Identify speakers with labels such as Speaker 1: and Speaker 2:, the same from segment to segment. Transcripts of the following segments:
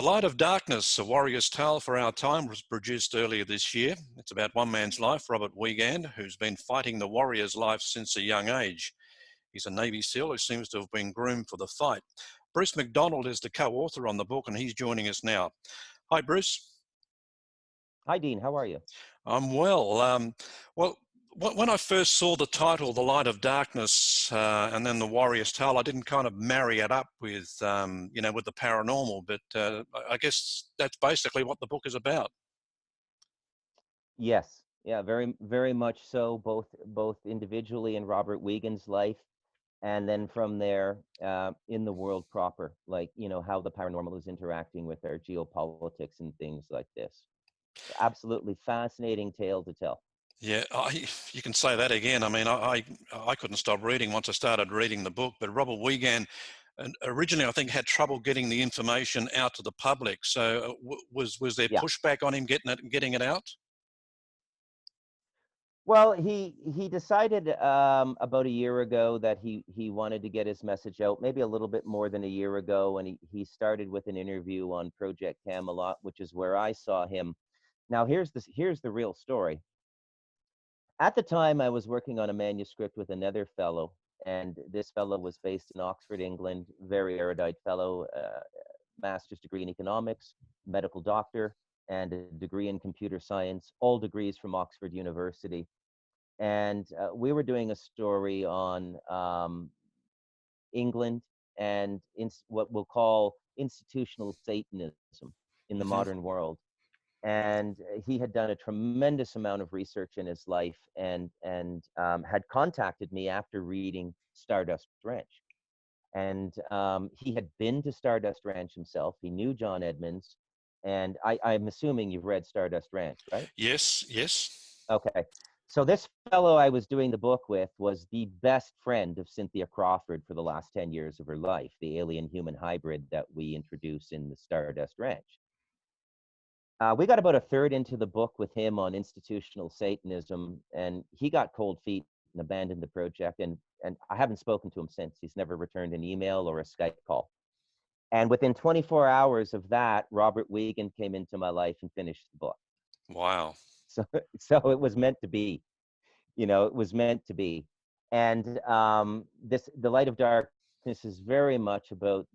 Speaker 1: The Light of Darkness, A Warrior's Tale for Our Time, was produced earlier this year. It's about one man's life, Robert Wiegand, who's been fighting the warrior's life since a young age. He's a Navy SEAL who seems to have been groomed for the fight. Bruce McDonald is the co-author on the book, and he's joining us now. Hi, Bruce.
Speaker 2: Hi, Dean. How are you?
Speaker 1: I'm well. Well, when I first saw the title, The Light of Darkness, and then The Warrior's Tale, I didn't kind of marry it up with, with the paranormal, but I guess that's basically what the book is about.
Speaker 2: Yes. Yeah, very, very much so, both individually in Robert Wiegand's life, and then from there in the world proper, like, how the paranormal is interacting with our geopolitics and things like this. Absolutely fascinating tale to tell.
Speaker 1: Yeah, you can say that again. I mean, I couldn't stop reading once I started reading the book, but Robert Wiegand originally, I think, had trouble getting the information out to the public. So was there
Speaker 2: Yeah.
Speaker 1: pushback on him getting it out?
Speaker 2: Well, he decided about a year ago that he wanted to get his message out, maybe a little bit more than a year ago, and he started with an interview on Project Camelot, which is where I saw him. Now, here's the real story. At the time, I was working on a manuscript with another fellow, and this fellow was based in Oxford, England, very erudite fellow, master's degree in economics, medical doctor, and a degree in computer science, all degrees from Oxford University. And we were doing a story on England and what we'll call institutional Satanism in the modern world. And he had done a tremendous amount of research in his life, and had contacted me after reading Stardust Ranch. And he had been to Stardust Ranch himself. He knew John Edmonds, and I'm assuming you've read Stardust Ranch, right?
Speaker 1: Yes, yes.
Speaker 2: Okay. So this fellow I was doing the book with was the best friend of Cynthia Crawford for the last 10 years of her life, the alien-human hybrid that we introduce in the Stardust Ranch. We got about a third into the book with him on institutional Satanism, and he got cold feet and abandoned the project, and I haven't spoken to him since. He's never returned an email or a Skype call. And within 24 hours of that, Robert Weigand came into my life and finished the book.
Speaker 1: Wow.
Speaker 2: So it was meant to be. It was meant to be. And The Light of Darkness is very much about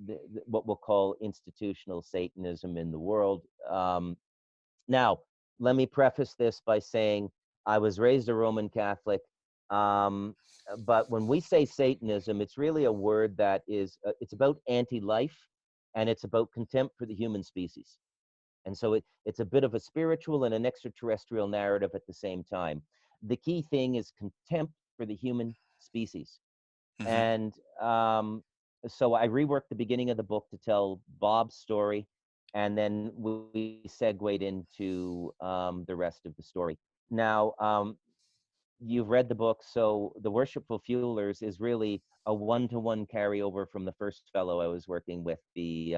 Speaker 2: what we'll call institutional Satanism in the world. Now, let me preface this by saying I was raised a Roman Catholic, but when we say Satanism, it's really a word that is, it's about anti-life, and it's about contempt for the human species. And so it's a bit of a spiritual and an extraterrestrial narrative at the same time. The key thing is contempt for the human species. And so I reworked the beginning of the book to tell Bob's story, and then we segued into the rest of the story. Now, you've read the book, so The Worshipful Fuelers is really a one-to-one carryover from the first fellow I was working with, the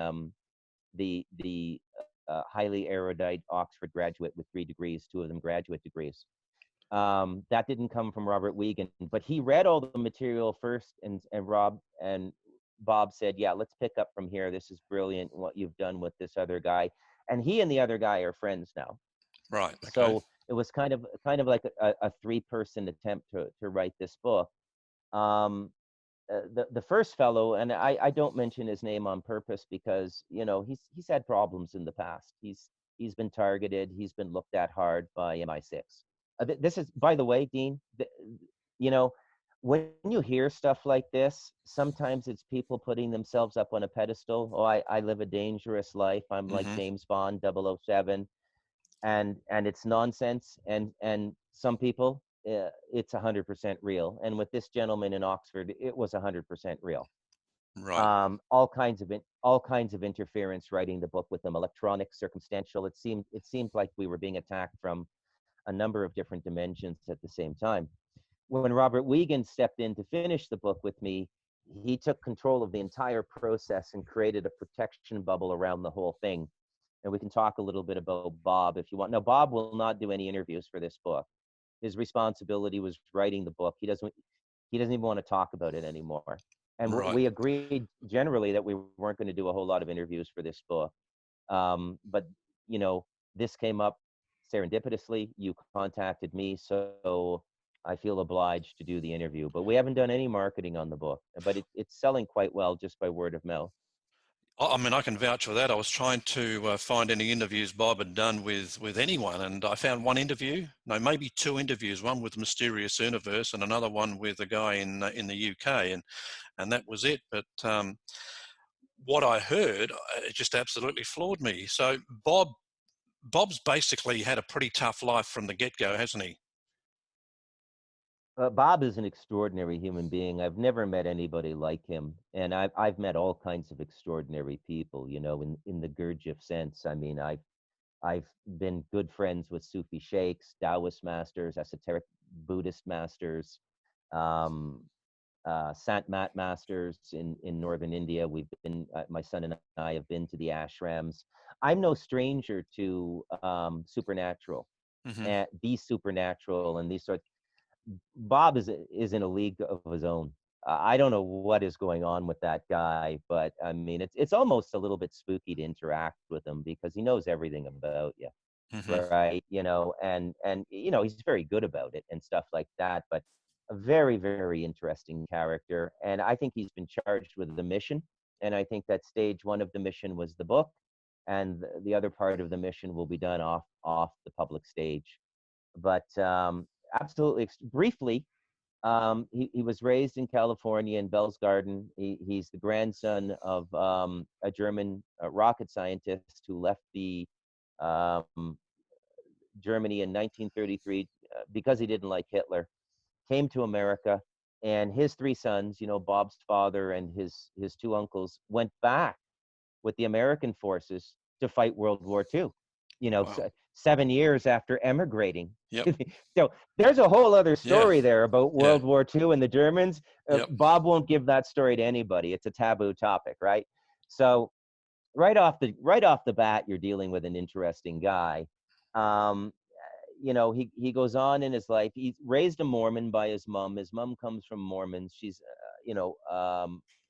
Speaker 2: highly erudite Oxford graduate with 3 degrees, 2 of them graduate degrees. That didn't come from Robert Weigand, but he read all the material first, and Bob said, yeah, let's pick up from here. This is brilliant, what you've done with this other guy. And he and the other guy are friends now.
Speaker 1: Right. Okay.
Speaker 2: So it was kind of like a 3-person attempt to write this book. The first fellow, and I don't mention his name on purpose because, he's had problems in the past. He's been targeted. He's been looked at hard by MI6. This is, by the way, Dean, when you hear stuff like this, sometimes it's people putting themselves up on a pedestal. Oh, I live a dangerous life. I'm like James Bond 007. And it's nonsense. And some people, it's 100% real. And with this gentleman in Oxford, it was 100% real.
Speaker 1: Right.
Speaker 2: All kinds of interference writing the book with them, electronic, circumstantial. It seemed like we were being attacked from a number of different dimensions at the same time. When Robert Wiegand stepped in to finish the book with me, he took control of the entire process and created a protection bubble around the whole thing. And we can talk a little bit about Bob if you want. Now, Bob will not do any interviews for this book. His responsibility was writing the book. He doesn't even want to talk about it anymore. And we agreed generally that we weren't going to do a whole lot of interviews for this book. But you know, this came up serendipitously. You contacted me, so I feel obliged to do the interview. But we haven't done any marketing on the book, but it's selling quite well just by word of mouth.
Speaker 1: I mean, I can vouch for that. I was trying to find any interviews Bob had done with anyone, and I found one interview, no, maybe two interviews. One with Mysterious Universe, and another one with a guy in the UK, and that was it. But what I heard, it just absolutely floored me. So Bob's basically had a pretty tough life from the get-go, hasn't he?
Speaker 2: Bob is an extraordinary human being. I've never met anybody like him, and I've met all kinds of extraordinary people. You know, in the Gurdjieff sense. I mean, I've been good friends with Sufi sheikhs, Taoist masters, esoteric Buddhist masters, um, Sant Mat masters in northern India. We've been, my son and I have been to the ashrams. I'm no stranger to supernatural
Speaker 1: Hmm.
Speaker 2: and the supernatural and these sorts. Bob is in a league of his own. I don't know what is going on with that guy, but I mean, it's almost a little bit spooky to interact with him because he knows everything about you,
Speaker 1: Hmm.
Speaker 2: right? You know, and you know he's very good about it and stuff like that. But a very very interesting character, and I think he's been charged with the mission. And I think that stage one of the mission was the book, and the other part of the mission will be done off the public stage. But absolutely, briefly, he was raised in California in Bell's Garden. He's the grandson of a German rocket scientist who left the um, Germany in 1933 because he didn't like Hitler. Came to America, and his three sons, you know, Bob's father and his two uncles, went back with the American forces to fight World War II. You know,
Speaker 1: Wow.
Speaker 2: 7 years after emigrating.
Speaker 1: Yep.
Speaker 2: So there's a whole other
Speaker 1: Yeah.
Speaker 2: story there about
Speaker 1: Yeah.
Speaker 2: World War II and the Germans.
Speaker 1: Yep.
Speaker 2: Bob won't give that story to anybody. It's a taboo topic, right? So right off the bat, you're dealing with an interesting guy. Um, you know, he goes on in his life. He's raised a Mormon by his mom. His mom comes from Mormons. She's, you know,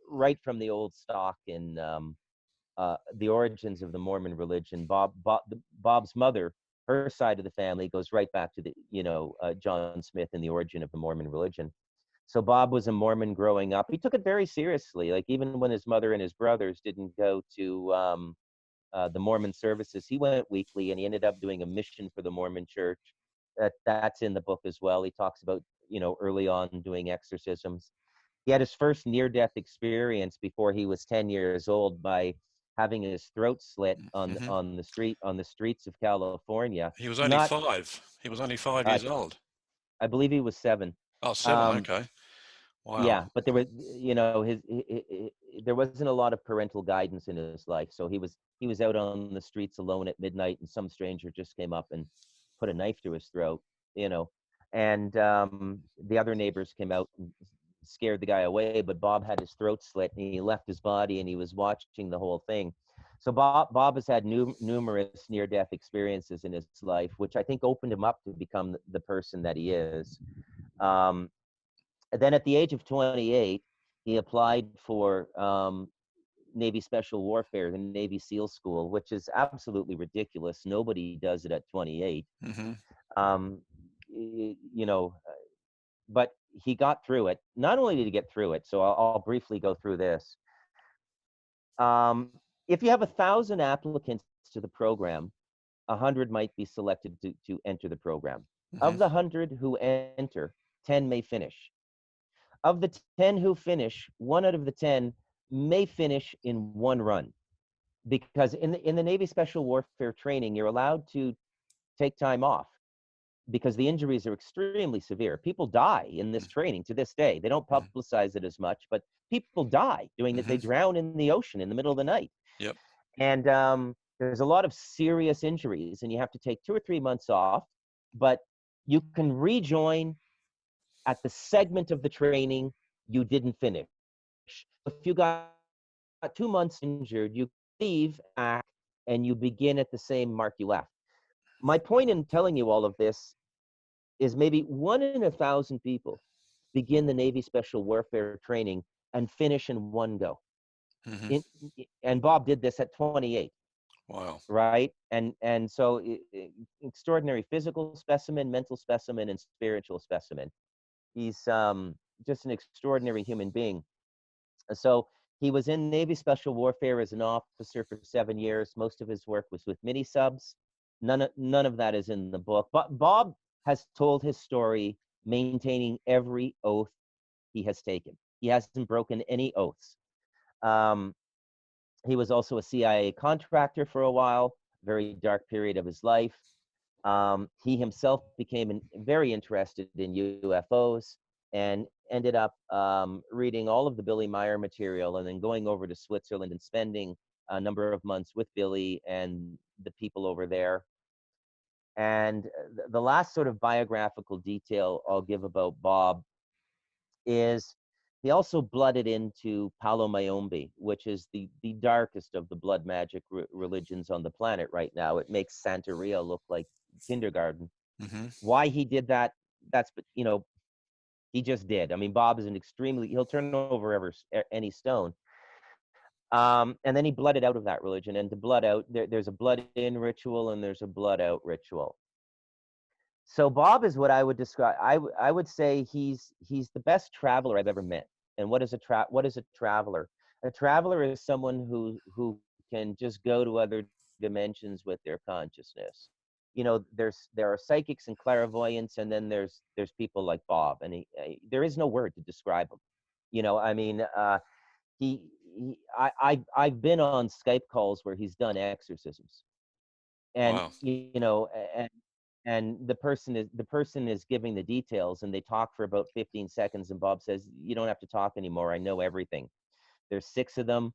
Speaker 2: right from the old stock in the origins of the Mormon religion. Bob's mother, her side of the family goes right back to the, you know, John Smith and the origin of the Mormon religion. So Bob was a Mormon growing up. He took it very seriously. Like even when his mother and his brothers didn't go to the Mormon services, he went weekly, and he ended up doing a mission for the Mormon Church. That's in the book as well. He talks about, you know, early on doing exorcisms. He had his first near-death experience before he was 10 years old by having his throat slit
Speaker 1: Hmm.
Speaker 2: on the streets of California.
Speaker 1: He was only
Speaker 2: Not,
Speaker 1: 5. He was only 5 years
Speaker 2: I
Speaker 1: old.
Speaker 2: I believe he was 7.
Speaker 1: Oh, 7.
Speaker 2: Um,
Speaker 1: Okay. Wow.
Speaker 2: yeah, but there was, you know, there wasn't a lot of parental guidance in his life, so he was out on the streets alone at midnight, and some stranger just came up and put a knife to his throat, you know, and the other neighbors came out and scared the guy away, but Bob had his throat slit, and he left his body, and he was watching the whole thing. So Bob has had numerous near-death experiences in his life, which I think opened him up to become the person that he is. Um, and then at the age of 28, he applied for Navy Special Warfare, the Navy SEAL School, which is absolutely ridiculous. Nobody does it at 28.
Speaker 1: Hmm.
Speaker 2: Um, you know, but he got through it. Not only did he get through it, so I'll briefly go through this. Um, if you have 1,000 applicants to the program, 100 might be selected to enter the program.
Speaker 1: Hmm.
Speaker 2: Of the 100 who enter, 10 may finish. Of the 10 who finish, 1 out of the 10 may finish in 1 run. Because in the Navy Special Warfare training, you're allowed to take time off because the injuries are extremely severe. People die in this training to this day. They don't publicize it as much, but people die doing it. They
Speaker 1: Hmm.
Speaker 2: drown in the ocean in the middle of the night.
Speaker 1: Yep.
Speaker 2: And there's a lot of serious injuries, and you have to take 2 or 3 months off, but you can rejoin at the segment of the training you didn't finish. If you got 2 months injured, you leave back and you begin at the same mark you left. My point in telling you all of this is maybe 1 in 1,000 people begin the Navy Special Warfare training and finish in 1 go.
Speaker 1: Hmm.
Speaker 2: In, and Bob did this at 28.
Speaker 1: Wow.
Speaker 2: right? And so extraordinary physical specimen, mental specimen, and spiritual specimen. He's just an extraordinary human being. So he was in Navy Special Warfare as an officer for 7 years. Most of his work was with mini subs. None of that is in the book. But Bob has told his story, maintaining every oath he has taken. He hasn't broken any oaths. Um, he was also a CIA contractor for a while, very dark period of his life. He himself became very interested in UFOs and ended up reading all of the Billy Meyer material and then going over to Switzerland and spending a number of months with Billy and the people over there. And the last sort of biographical detail I'll give about Bob is he also blooded into Palo Mayombe, which is the darkest of the blood magic religions on the planet right now. It makes Santeria look like kindergarten.
Speaker 1: Hmm.
Speaker 2: Why he did that, that's, he just did. I mean, Bob is he'll turn over any stone. And then he blooded out of that religion. And to blood out, there's a blood in ritual and there's a blood out ritual. So Bob is what I would describe. I would say he's the best traveler I've ever met. And what is a traveler? A traveler is someone who can just go to other dimensions with their consciousness. There are psychics and clairvoyants, and then there's people like Bob, and there is no word to describe him. I mean, I've been on Skype calls where he's done exorcisms, and
Speaker 1: Wow.
Speaker 2: and the person is giving the details, and they talk for about 15 seconds, and Bob says, "You don't have to talk anymore. I know everything. There's 6 of them.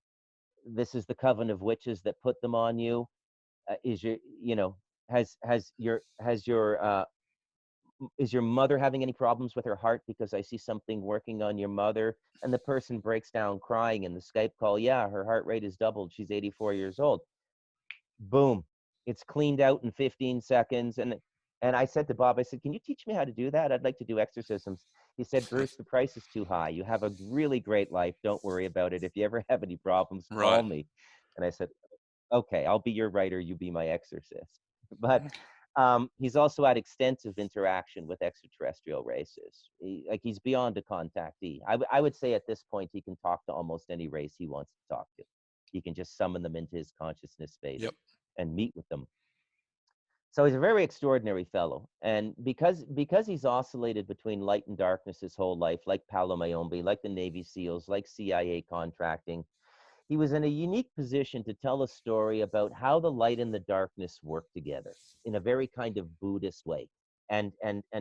Speaker 2: This is the coven of witches that put them on you. Is your you know has your is your mother having any problems with her heart? Because I see something working on your mother." And the person breaks down crying in the Skype call. "Yeah, her heart rate is doubled. She's 84 years old." Boom. It's cleaned out in 15 seconds. And I said to Bob, I said, "Can you teach me how to do that? I'd like to do exorcisms." He said, "Bruce, the price is too high. You have a really great life. Don't worry about it. If you ever have any problems, call
Speaker 1: Right.
Speaker 2: me." And I said, "Okay, I'll be your writer. You be my exorcist." But he's also had extensive interaction with extraterrestrial races. He's beyond a contactee. I would say at this point, he can talk to almost any race he wants to talk to. He can just summon them into his consciousness space
Speaker 1: Yep.
Speaker 2: and meet with them. So he's a very extraordinary fellow. And because he's oscillated between light and darkness his whole life, like Palo Mayombe, like the Navy SEALs, like CIA contracting, he was in a unique position to tell a story about how the light and the darkness work together in a very kind of Buddhist way. And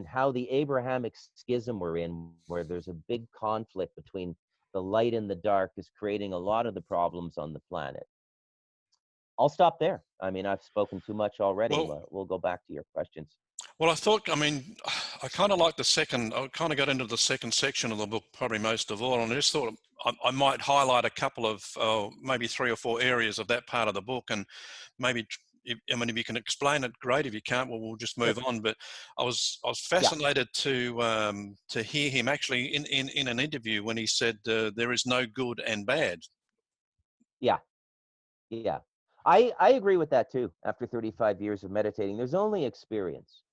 Speaker 2: how the Abrahamic schism we're in, where there's a big conflict between the light and the dark, is creating a lot of the problems on the planet. I'll stop there. I mean, I've spoken too much already.
Speaker 1: Well,
Speaker 2: We'll go back to your questions.
Speaker 1: well, I thought, I mean, I kind of like I kind of got into the second section of the book probably most of all, and I just thought I might highlight a couple of, maybe 3 or 4 areas of that part of the book, and maybe, I mean, if you can explain it, great. If you can't, well, we'll just
Speaker 2: Sure.
Speaker 1: move on. But I was
Speaker 2: Yeah.
Speaker 1: fascinated to hear him actually in an interview when he said there is no good and bad.
Speaker 2: Yeah. Yeah. I agree with that too. After 35 years of meditating, there's only experience.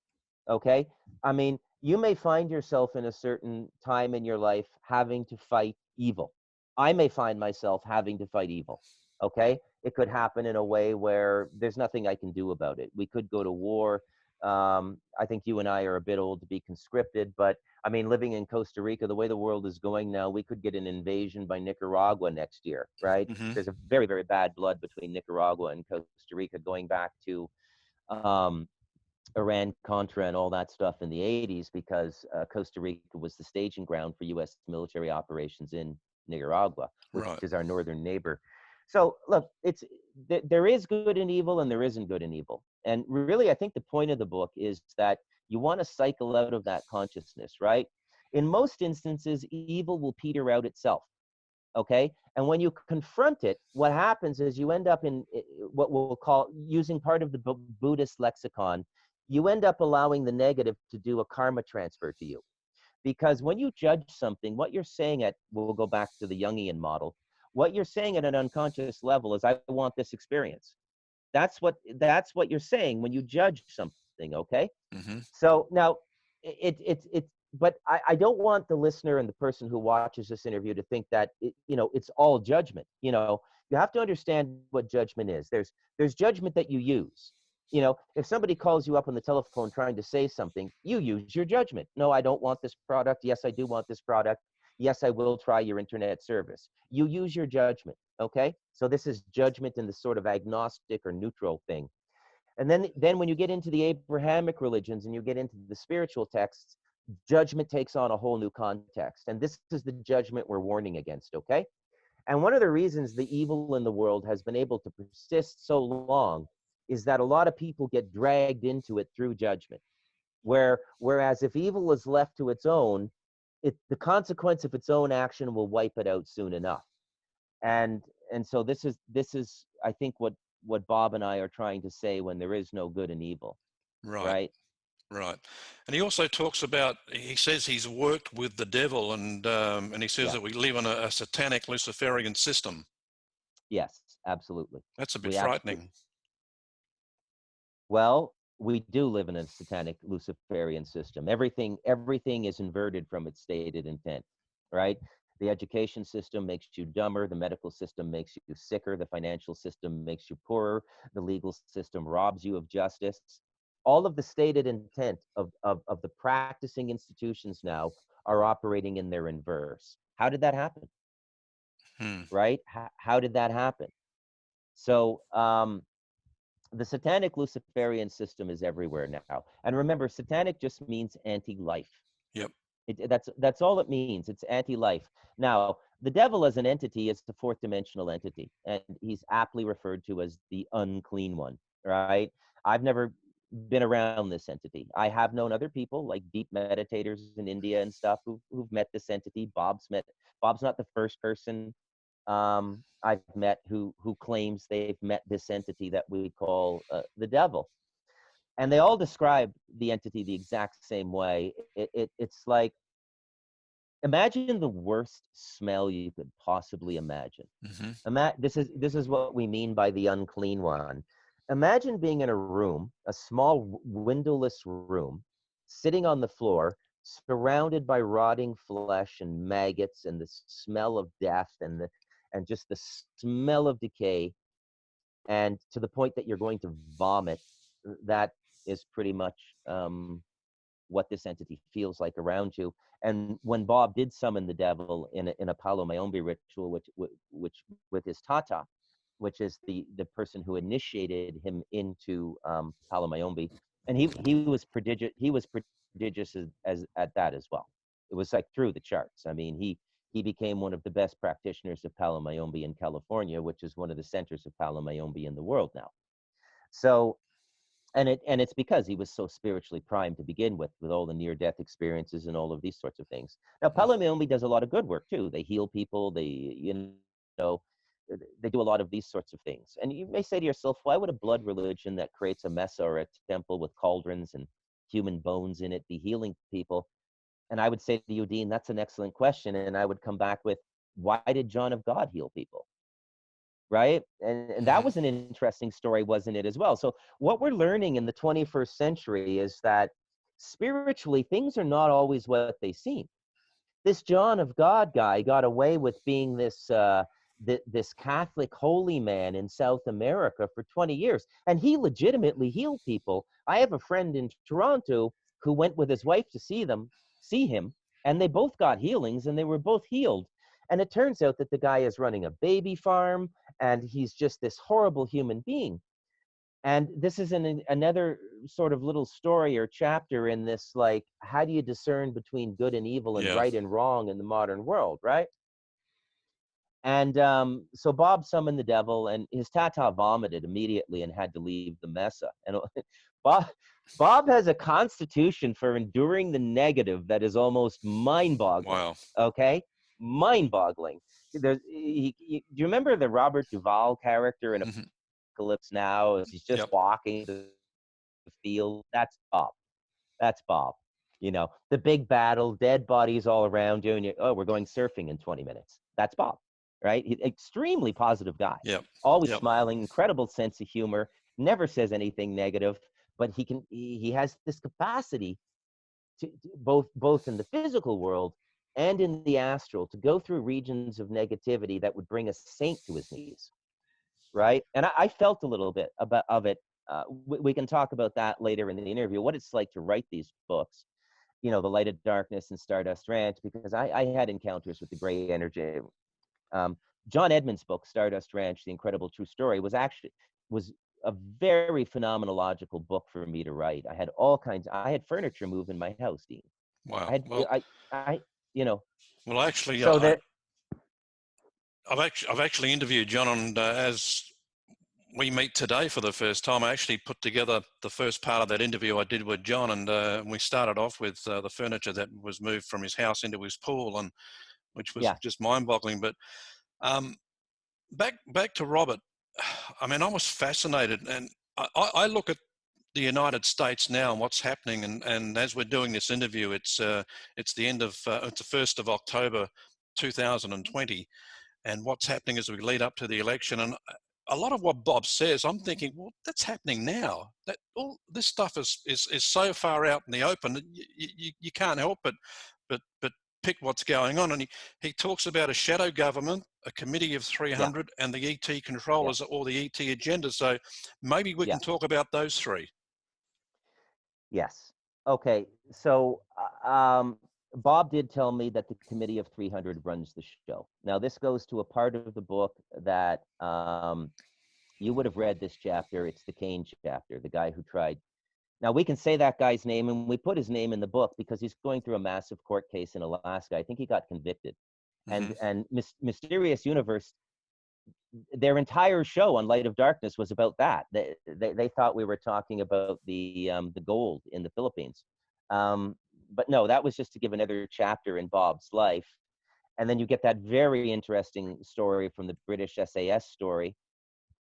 Speaker 2: Okay. I mean, you may find yourself in a certain time in your life having to fight evil. I may find myself having to fight evil. Okay. It could happen in a way where there's nothing I can do about it. We could go to war. I think you and I are a bit old to be conscripted, but I mean, living in Costa Rica, the way the world is going now, we could get an invasion by Nicaragua next year, right?
Speaker 1: Hmm.
Speaker 2: There's a very, very bad blood between Nicaragua and Costa Rica going back to um, Iran Contra and all that stuff in the 80s, because Costa Rica was the staging ground for U.S. military operations in Nicaragua, which
Speaker 1: Right.
Speaker 2: is our northern neighbor. So look, there is good and evil, and there isn't good and evil. And really, I think the point of the book is that you want to cycle out of that consciousness, right? In most instances, evil will peter out itself. Okay. And when you confront it, what happens is you end up in what we'll call, using part of the Buddhist lexicon, you end up allowing the negative to do a karma transfer to you. Because when you judge something, what you're saying we'll go back to the Jungian model, what you're saying at an unconscious level is, "I want this experience." That's what you're saying when you judge something, okay?
Speaker 1: Mm-hmm.
Speaker 2: So now it's but I don't want the listener and the person who watches this interview to think that it's all judgment. You have to understand what judgment is. There's judgment that you use. If somebody calls you up on the telephone trying to say something, you use your judgment. No, I don't want this product. Yes, I do want this product. Yes, I will try your internet service. You use your judgment. Okay. So this is judgment in the sort of agnostic or neutral thing. And then when you get into the Abrahamic religions and you get into the spiritual texts, judgment takes on a whole new context. And this is the judgment we're warning against, okay? And one of the reasons the evil in the world has been able to persist so long is that a lot of people get dragged into it through judgment. Whereas if evil is left to its own, the consequence of its own action will wipe it out soon enough. And so this is I think what Bob and I are trying to say when there is no good and evil,
Speaker 1: Right.
Speaker 2: right?
Speaker 1: Right. And he also talks about, he says he's worked with the devil, and he says
Speaker 2: Yeah.
Speaker 1: that we live in a satanic Luciferian system.
Speaker 2: Yes, absolutely.
Speaker 1: That's a bit
Speaker 2: We absolutely.
Speaker 1: frightening.
Speaker 2: Well, we do live in a satanic Luciferian system. Everything is inverted from its stated intent, right? The education system makes you dumber. The medical system makes you sicker. The financial system makes you poorer. The legal system robs you of justice. All of the stated intent of the practicing institutions now are operating in their inverse. How did that happen,
Speaker 1: Hmm.
Speaker 2: right? How did that happen? So, the satanic Luciferian system is everywhere now. And remember, satanic just means anti-life.
Speaker 1: Yep.
Speaker 2: That's all it means. It's anti-life. Now, the devil as an entity is the fourth dimensional entity, and he's aptly referred to as the unclean one, right? I've never been around this entity. I have known other people like deep meditators in India and stuff who've met this entity. Bob's not the first person I've met who claims they've met this entity that we call the devil, and they all describe the entity the exact same way. It's like, imagine the worst smell you could possibly imagine.
Speaker 1: Mm-hmm.
Speaker 2: This is what we mean by the unclean one. Imagine being in a room, a small windowless room, sitting on the floor, surrounded by rotting flesh and maggots and the smell of death and just the smell of decay, and to the point that you're going to vomit. That is pretty much what this entity feels like around you. And when Bob did summon the devil in a Palo Mayombe ritual, which with his tata, which is the person who initiated him into Palo Mayombe, and he was prodigious. He was prodigious as at that as well. It was like through the charts. I mean, he became one of the best practitioners of Palo Mayombe in California, which is one of the centers of Palo Mayombe in the world now. So, and it's because he was so spiritually primed to begin with all the near-death experiences and all of these sorts of things. Now, Palo Mayombe does a lot of good work too. They heal people. Know, they do a lot of these sorts of things. And you may say to yourself, why would a blood religion that creates a mesa or a temple with cauldrons and human bones in it be healing people? And I would say to you, Dean, that's an excellent question. And I would come back with, why did John of God heal people? Right? And that
Speaker 1: Mm-hmm.
Speaker 2: was an interesting story, wasn't it, as well? So what we're learning in the 21st century is that spiritually, things are not always what they seem. This John of God guy got away with being this Catholic holy man in South America for 20 years, and he legitimately healed people. I have a friend in Toronto who went with his wife to see him, and they both got healings, and they were both healed. And it turns out that the guy is running a baby farm, and he's just this horrible human being. And this is another sort of little story or chapter in this, like, how do you discern between good and evil and
Speaker 1: Yeah.
Speaker 2: right and wrong in the modern world, right? And so Bob summoned the devil, and his tata vomited immediately and had to leave the mesa. And Bob, Bob has a constitution for enduring the negative that is almost mind-boggling.
Speaker 1: Wow.
Speaker 2: Okay, mind-boggling. Do you remember the Robert Duvall character in
Speaker 1: Mm-hmm.
Speaker 2: Apocalypse Now? As he's just
Speaker 1: Yep.
Speaker 2: walking the field. That's Bob. That's Bob. The big battle, dead bodies all around you, and we're going surfing in 20 minutes. That's Bob. right? Extremely positive guy,
Speaker 1: Yep.
Speaker 2: always
Speaker 1: Yep.
Speaker 2: smiling, incredible sense of humor, never says anything negative, but he has this capacity to both in the physical world and in the astral to go through regions of negativity that would bring a saint to his knees, right? And I felt a little bit of it. We can talk about that later in the interview, what it's like to write these books, you know, The Light of Darkness and Stardust Ranch, because I had encounters with the gray energy. Um, John Edmonds' book, Stardust Ranch, The Incredible True Story, was a very phenomenological book for me to write. I had furniture move in my house, Dean. I
Speaker 1: Wow.
Speaker 2: had,
Speaker 1: Well,
Speaker 2: I, you know,
Speaker 1: well, actually,
Speaker 2: so there,
Speaker 1: I've actually interviewed John, and as we meet today for the first time, I actually put together the first part of that interview I did with John, and we started off with the furniture that was moved from his house into his pool, and which was
Speaker 2: yeah,
Speaker 1: just mind-boggling. But um, back to Robert. I mean, I was fascinated, and I look at the United States now and what's happening, and as we're doing this interview, it's the end of it's the 1st of October 2020, and what's happening as we lead up to the election. And a lot of what Bob says, I'm thinking, well, that's happening now. That all this stuff is so far out in the open that you can't help but pick what's going on. And he talks about a shadow government, a committee of
Speaker 2: yeah,
Speaker 1: 300, and the ET
Speaker 2: yeah,
Speaker 1: controllers or the ET agenda. So maybe we
Speaker 2: yeah,
Speaker 1: can talk about those three.
Speaker 2: yes. Okay, so Bob did tell me that the Committee of 300 runs the show. Now, this goes to a part of the book that you would have read this chapter. It's the Kane chapter, the guy who tried. Now, we can say that guy's name, and we put his name in the book because he's going through a massive court case in Alaska. I think he got convicted.
Speaker 1: Mm-hmm.
Speaker 2: And Mysterious Universe, their entire show on Light of Darkness was about that. They thought we were talking about the gold in the Philippines. But no, that was just to give another chapter in Bob's life. And then you get that very interesting story from the British SAS story,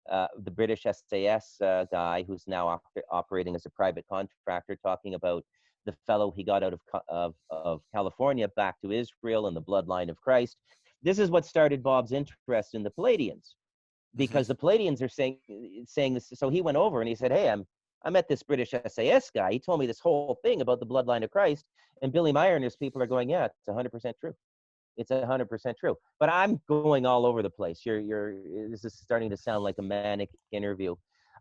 Speaker 2: the British SAS guy who's now operating as a private contractor, talking about the fellow he got out of California back to Israel and the bloodline of Christ. This is what started Bob's interest in the Palladians,
Speaker 1: Mm-hmm.
Speaker 2: because the Palladians are saying this. So he went over and he said, "Hey, I met this British SAS guy. He told me this whole thing about the bloodline of Christ." And Billy Meyer and his people are going, "Yeah, it's 100% true. It's 100% true." But I'm going all over the place. This is starting to sound like a manic interview.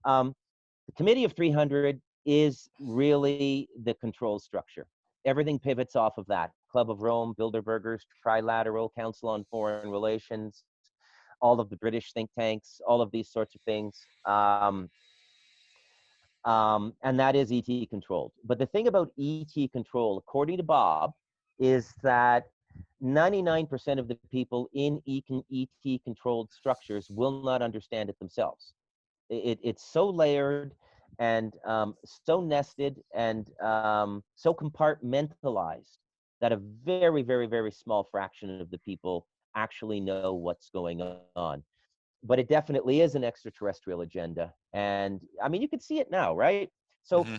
Speaker 2: The Committee of 300 is really the control structure. Everything pivots off of that. Club of Rome, Bilderbergers, Trilateral, Council on Foreign Relations, all of the British think tanks, all of these sorts of things. And that is ET controlled. But the thing about ET control, according to Bob, is that 99% of the people in ET controlled structures will not understand it themselves. It's so layered and so nested and so compartmentalized that a very, very, very small fraction of the people actually know what's going on. But it definitely is an extraterrestrial agenda. And I mean, you can see it now, right? So
Speaker 1: Mm-hmm.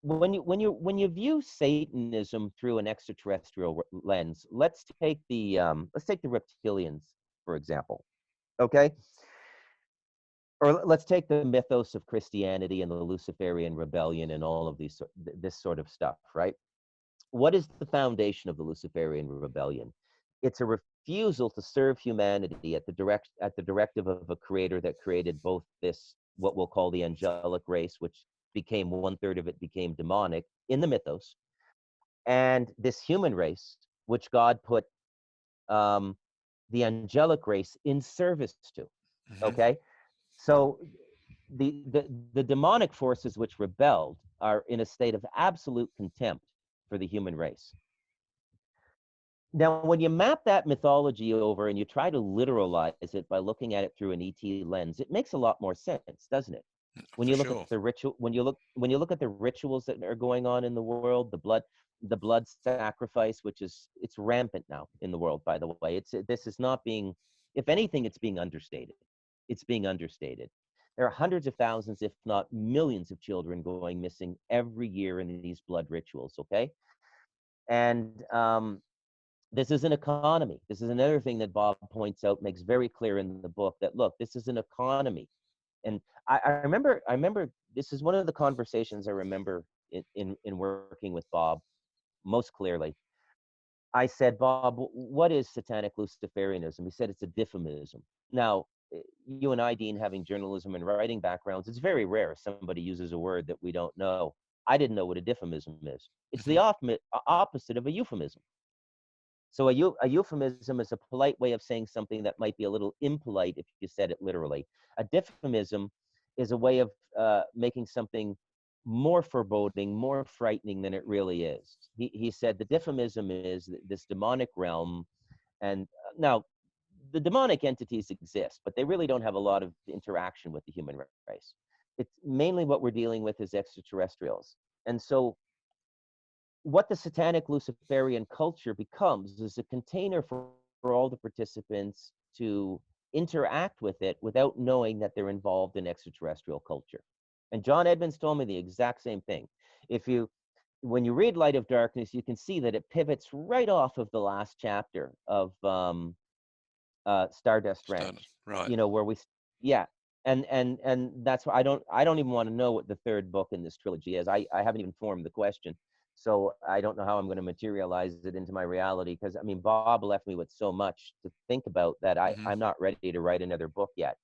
Speaker 2: when you view Satanism through an extraterrestrial lens, let's take the reptilians, for example. Okay, or let's take the mythos of Christianity and the Luciferian rebellion and all of this sort of stuff, right? What is the foundation of the Luciferian rebellion? It's a refusal to serve humanity at the directive of a creator that created both this, what we'll call the angelic race, which became 1/3 of it became demonic in the mythos, and this human race, which God put um, the angelic race in service to.
Speaker 1: Mm-hmm.
Speaker 2: Okay, so the demonic forces which rebelled are in a state of absolute contempt for the human race. Now, when you map that mythology over and you try to literalize it by looking at it through an ET lens, it makes a lot more sense, doesn't it? When
Speaker 1: For
Speaker 2: you look at
Speaker 1: sure.
Speaker 2: the ritual, when you look at the rituals that are going on in the world, the blood sacrifice, it's rampant now in the world. By the way, this is not being, if anything, it's being understated. It's being understated. There are hundreds of thousands, if not millions, of children going missing every year in these blood rituals. Okay, and This is an economy. This is another thing that Bob points out, makes very clear in the book, that look, this is an economy. And I remember this is one of the conversations I remember in working with Bob most clearly. I said, Bob, what is satanic Luciferianism? He said it's a diffamism. Now, you and I, Dean, having journalism and writing backgrounds, it's very rare somebody uses a word that we don't know. I didn't know what a diffamism is. It's the
Speaker 1: Hmm.
Speaker 2: opposite of a euphemism. So a euphemism is a polite way of saying something that might be a little impolite if you said it literally. A diffamism is a way of making something more foreboding, more frightening than it really is. He said the diffamism is this demonic realm. And now the demonic entities exist, but they really don't have a lot of interaction with the human race. It's mainly what we're dealing with is extraterrestrials. And so what the satanic Luciferian culture becomes is a container for all the participants to interact with it without knowing that they're involved in extraterrestrial culture. And John Edmonds told me the exact same thing. If you, when you read Light of Darkness, you can see that it pivots right off of the last chapter of Stardust
Speaker 1: Started.
Speaker 2: Ranch.
Speaker 1: Right.
Speaker 2: You know where we, yeah, and that's why I don't even want to know what the third book in this trilogy is. I haven't even formed the question, so I don't know how I'm going to materialize it into my reality. Because I mean, Bob left me with so much to think about that
Speaker 1: Hmm.
Speaker 2: I'm not ready to write another book yet.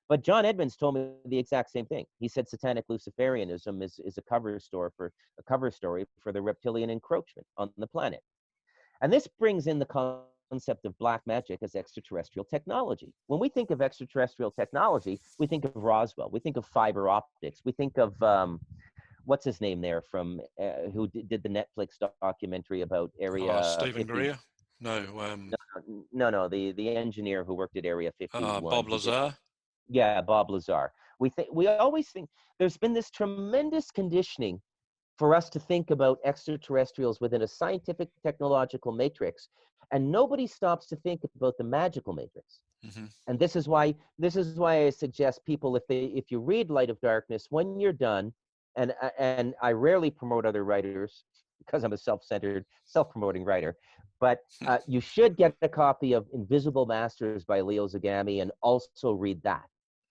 Speaker 2: But John Edmonds told me the exact same thing. He said satanic Luciferianism is a cover story for the reptilian encroachment on the planet. And this brings in the concept of black magic as extraterrestrial technology. When we think of extraterrestrial technology, we think of Roswell, we think of fiber optics, we think of what's his name there from who did the Netflix documentary about
Speaker 1: Oh,
Speaker 2: Area
Speaker 1: Stephen
Speaker 2: 50.
Speaker 1: Greer. No.
Speaker 2: No, the engineer who worked at Area 51
Speaker 1: Bob
Speaker 2: who did,
Speaker 1: Lazar.
Speaker 2: yeah, Bob Lazar. We always think there's been this tremendous conditioning for us to think about extraterrestrials within a scientific technological matrix, and nobody stops to think about the magical matrix.
Speaker 1: Hmm.
Speaker 2: And this is why I suggest people, if you read Light of Darkness, when you're done, and I rarely promote other writers because I'm a self-centered, self-promoting writer, but you should get a copy of Invisible Masters by Leo Zagami and also read that,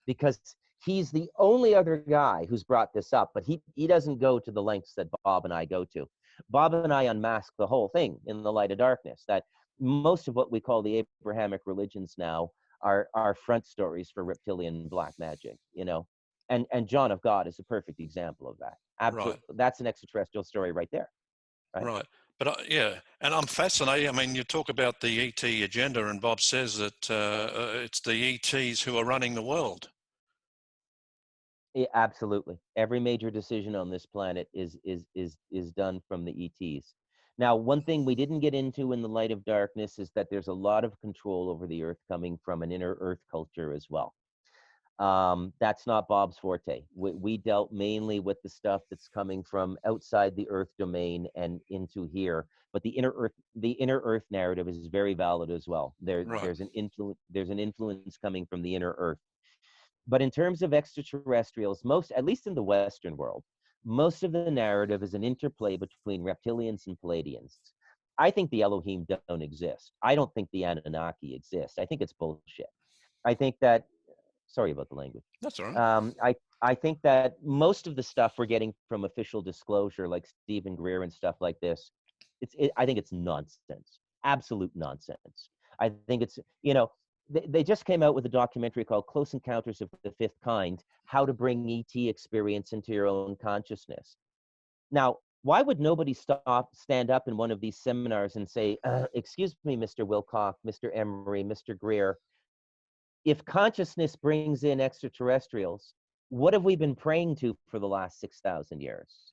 Speaker 2: because he's the only other guy who's brought this up, but he doesn't go to the lengths that Bob and I go to. Bob and I unmask the whole thing in the Light of Darkness, that most of what we call the Abrahamic religions now are front stories for reptilian black magic, you know. And John of God is a perfect example of that.
Speaker 1: Right.
Speaker 2: Absolutely, that's an extraterrestrial story right there, right?
Speaker 1: Right. But yeah, and I'm fascinated. I mean, you talk about the ET agenda, and Bob says that it's the ETs who are running the world.
Speaker 2: Yeah, absolutely. Every major decision on this planet is done from the ETs. Now, one thing we didn't get into in the Light of Darkness is that there's a lot of control over the Earth coming from an inner Earth culture as well. That's not Bob's forte. We dealt mainly with the stuff that's coming from outside the Earth domain and into here. But the inner Earth narrative is very valid as well.
Speaker 1: Right.
Speaker 2: There's an influence coming from the inner Earth. But in terms of extraterrestrials, most, at least in the Western world, most of the narrative is an interplay between reptilians and Palladians. I think the Elohim don't exist. I don't think the Anunnaki exist. I think it's bullshit. I think that, sorry about the language.
Speaker 1: That's all right.
Speaker 2: I think that most of the stuff we're getting from official disclosure, like Stephen Greer and stuff like this, I think it's nonsense, absolute nonsense. I think it's, you know, they just came out with a documentary called Close Encounters of the Fifth Kind: How to Bring ET Experience into Your Own Consciousness. Now, why would nobody stand up in one of these seminars and say, excuse me, Mr. Wilcock, Mr. Emery, Mr. Greer, if consciousness brings in extraterrestrials, what have we been praying to for the last 6,000 years?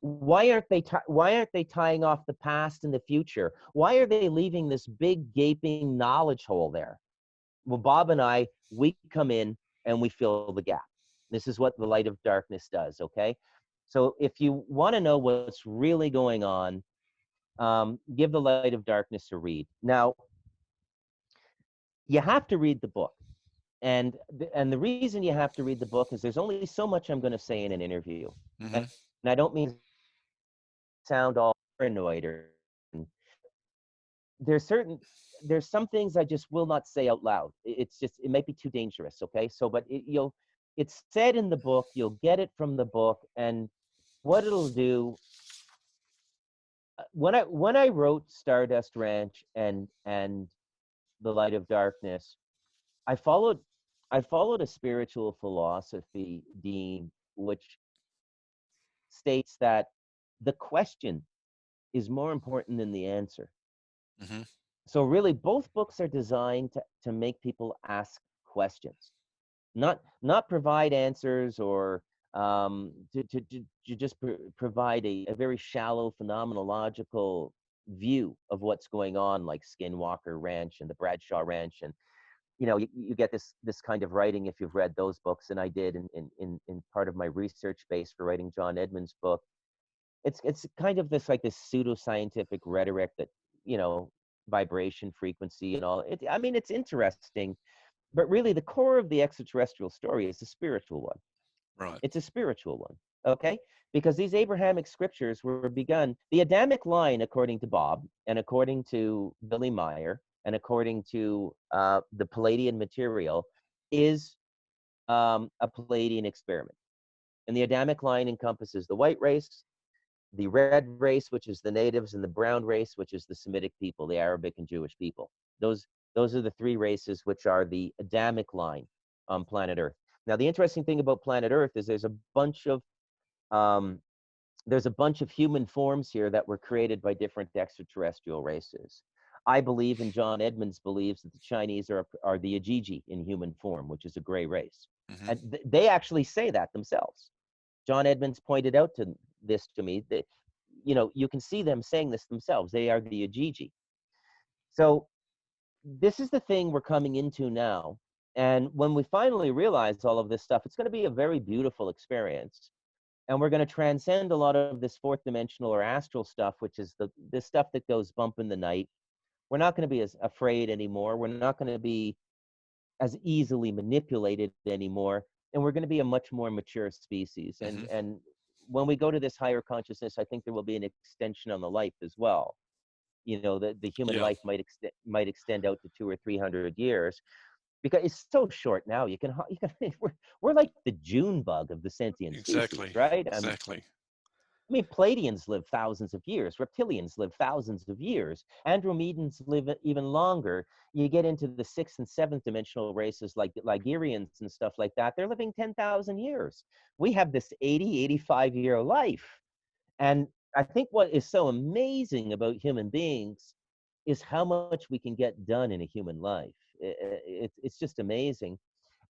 Speaker 2: Why aren't they tying off the past and the future? Why are they leaving this big gaping knowledge hole there? Well, Bob and I, we come in and we fill the gap. This is what the Light of Darkness does, okay? So if you want to know what's really going on, give the Light of Darkness a read. Now, you have to read the book. And the reason you have to read the book is there's only so much I'm going to say in an interview.
Speaker 1: Hmm.
Speaker 2: And I don't mean to sound all paranoid or there's certain there's some things I just will not say out loud. It's just, it might be too dangerous. Okay, so but it's said in the book. You'll get it from the book, and what it'll do. When I wrote Stardust Ranch and The Light of Darkness, I followed I followed a spiritual philosophy, Dean, which states that the question is more important than the answer.
Speaker 1: Hmm.
Speaker 2: So really, both books are designed to make people ask questions, not provide answers, or to just provide a very shallow phenomenological view of what's going on, like Skinwalker Ranch and the Bradshaw Ranch. And you get this kind of writing if you've read those books, and I did in part of my research base for writing John Edmonds' book. It's kind of this pseudoscientific rhetoric that, you know vibration, frequency, and all it. I mean, it's interesting, but really the core of the extraterrestrial story is a spiritual one.
Speaker 1: Right.
Speaker 2: It's a spiritual one, okay? Because these Abrahamic scriptures were begun. The Adamic line, according to Bob, and according to Billy Meyer, and according to the Palladian material, is a Palladian experiment. And the Adamic line encompasses the white race, the red race, which is the natives, and the brown race, which is the Semitic people, the Arabic and Jewish people. Those are the three races which are the Adamic line on planet Earth. Now, the interesting thing about planet Earth is um, there's a bunch of human forms here that were created by different extraterrestrial races. I believe, and John Edmonds believes, that the Chinese are the Ajiji in human form, which is a gray race.
Speaker 1: Hmm.
Speaker 2: And they actually say that themselves. John Edmonds pointed out this to me, that you can see them saying this themselves. They are the Ajiji. So this is the thing we're coming into now. And when we finally realize all of this stuff, it's going to be a very beautiful experience. And we're going to transcend a lot of this fourth dimensional or astral stuff, which is this stuff that goes bump in the night. We're not going to be as afraid anymore. We're not going to be as easily manipulated anymore. And we're going to be a much more mature species. And
Speaker 1: Hmm.
Speaker 2: and when we go to this higher consciousness, I think there will be an extension on the life as well. The human
Speaker 1: Yeah.
Speaker 2: life might extend out to 200 or 300 years, because it's so short now. We're like the June bug of the sentient species,
Speaker 1: Exactly.
Speaker 2: right?
Speaker 1: Exactly.
Speaker 2: I mean, Pleiadians live thousands of years. Reptilians live thousands of years. Andromedans live even longer. You get into the sixth and seventh dimensional races like Ligurians and stuff like that. They're living 10,000 years. We have this 80, 85-year life. And I think what is so amazing about human beings is how much we can get done in a human life. It's just amazing.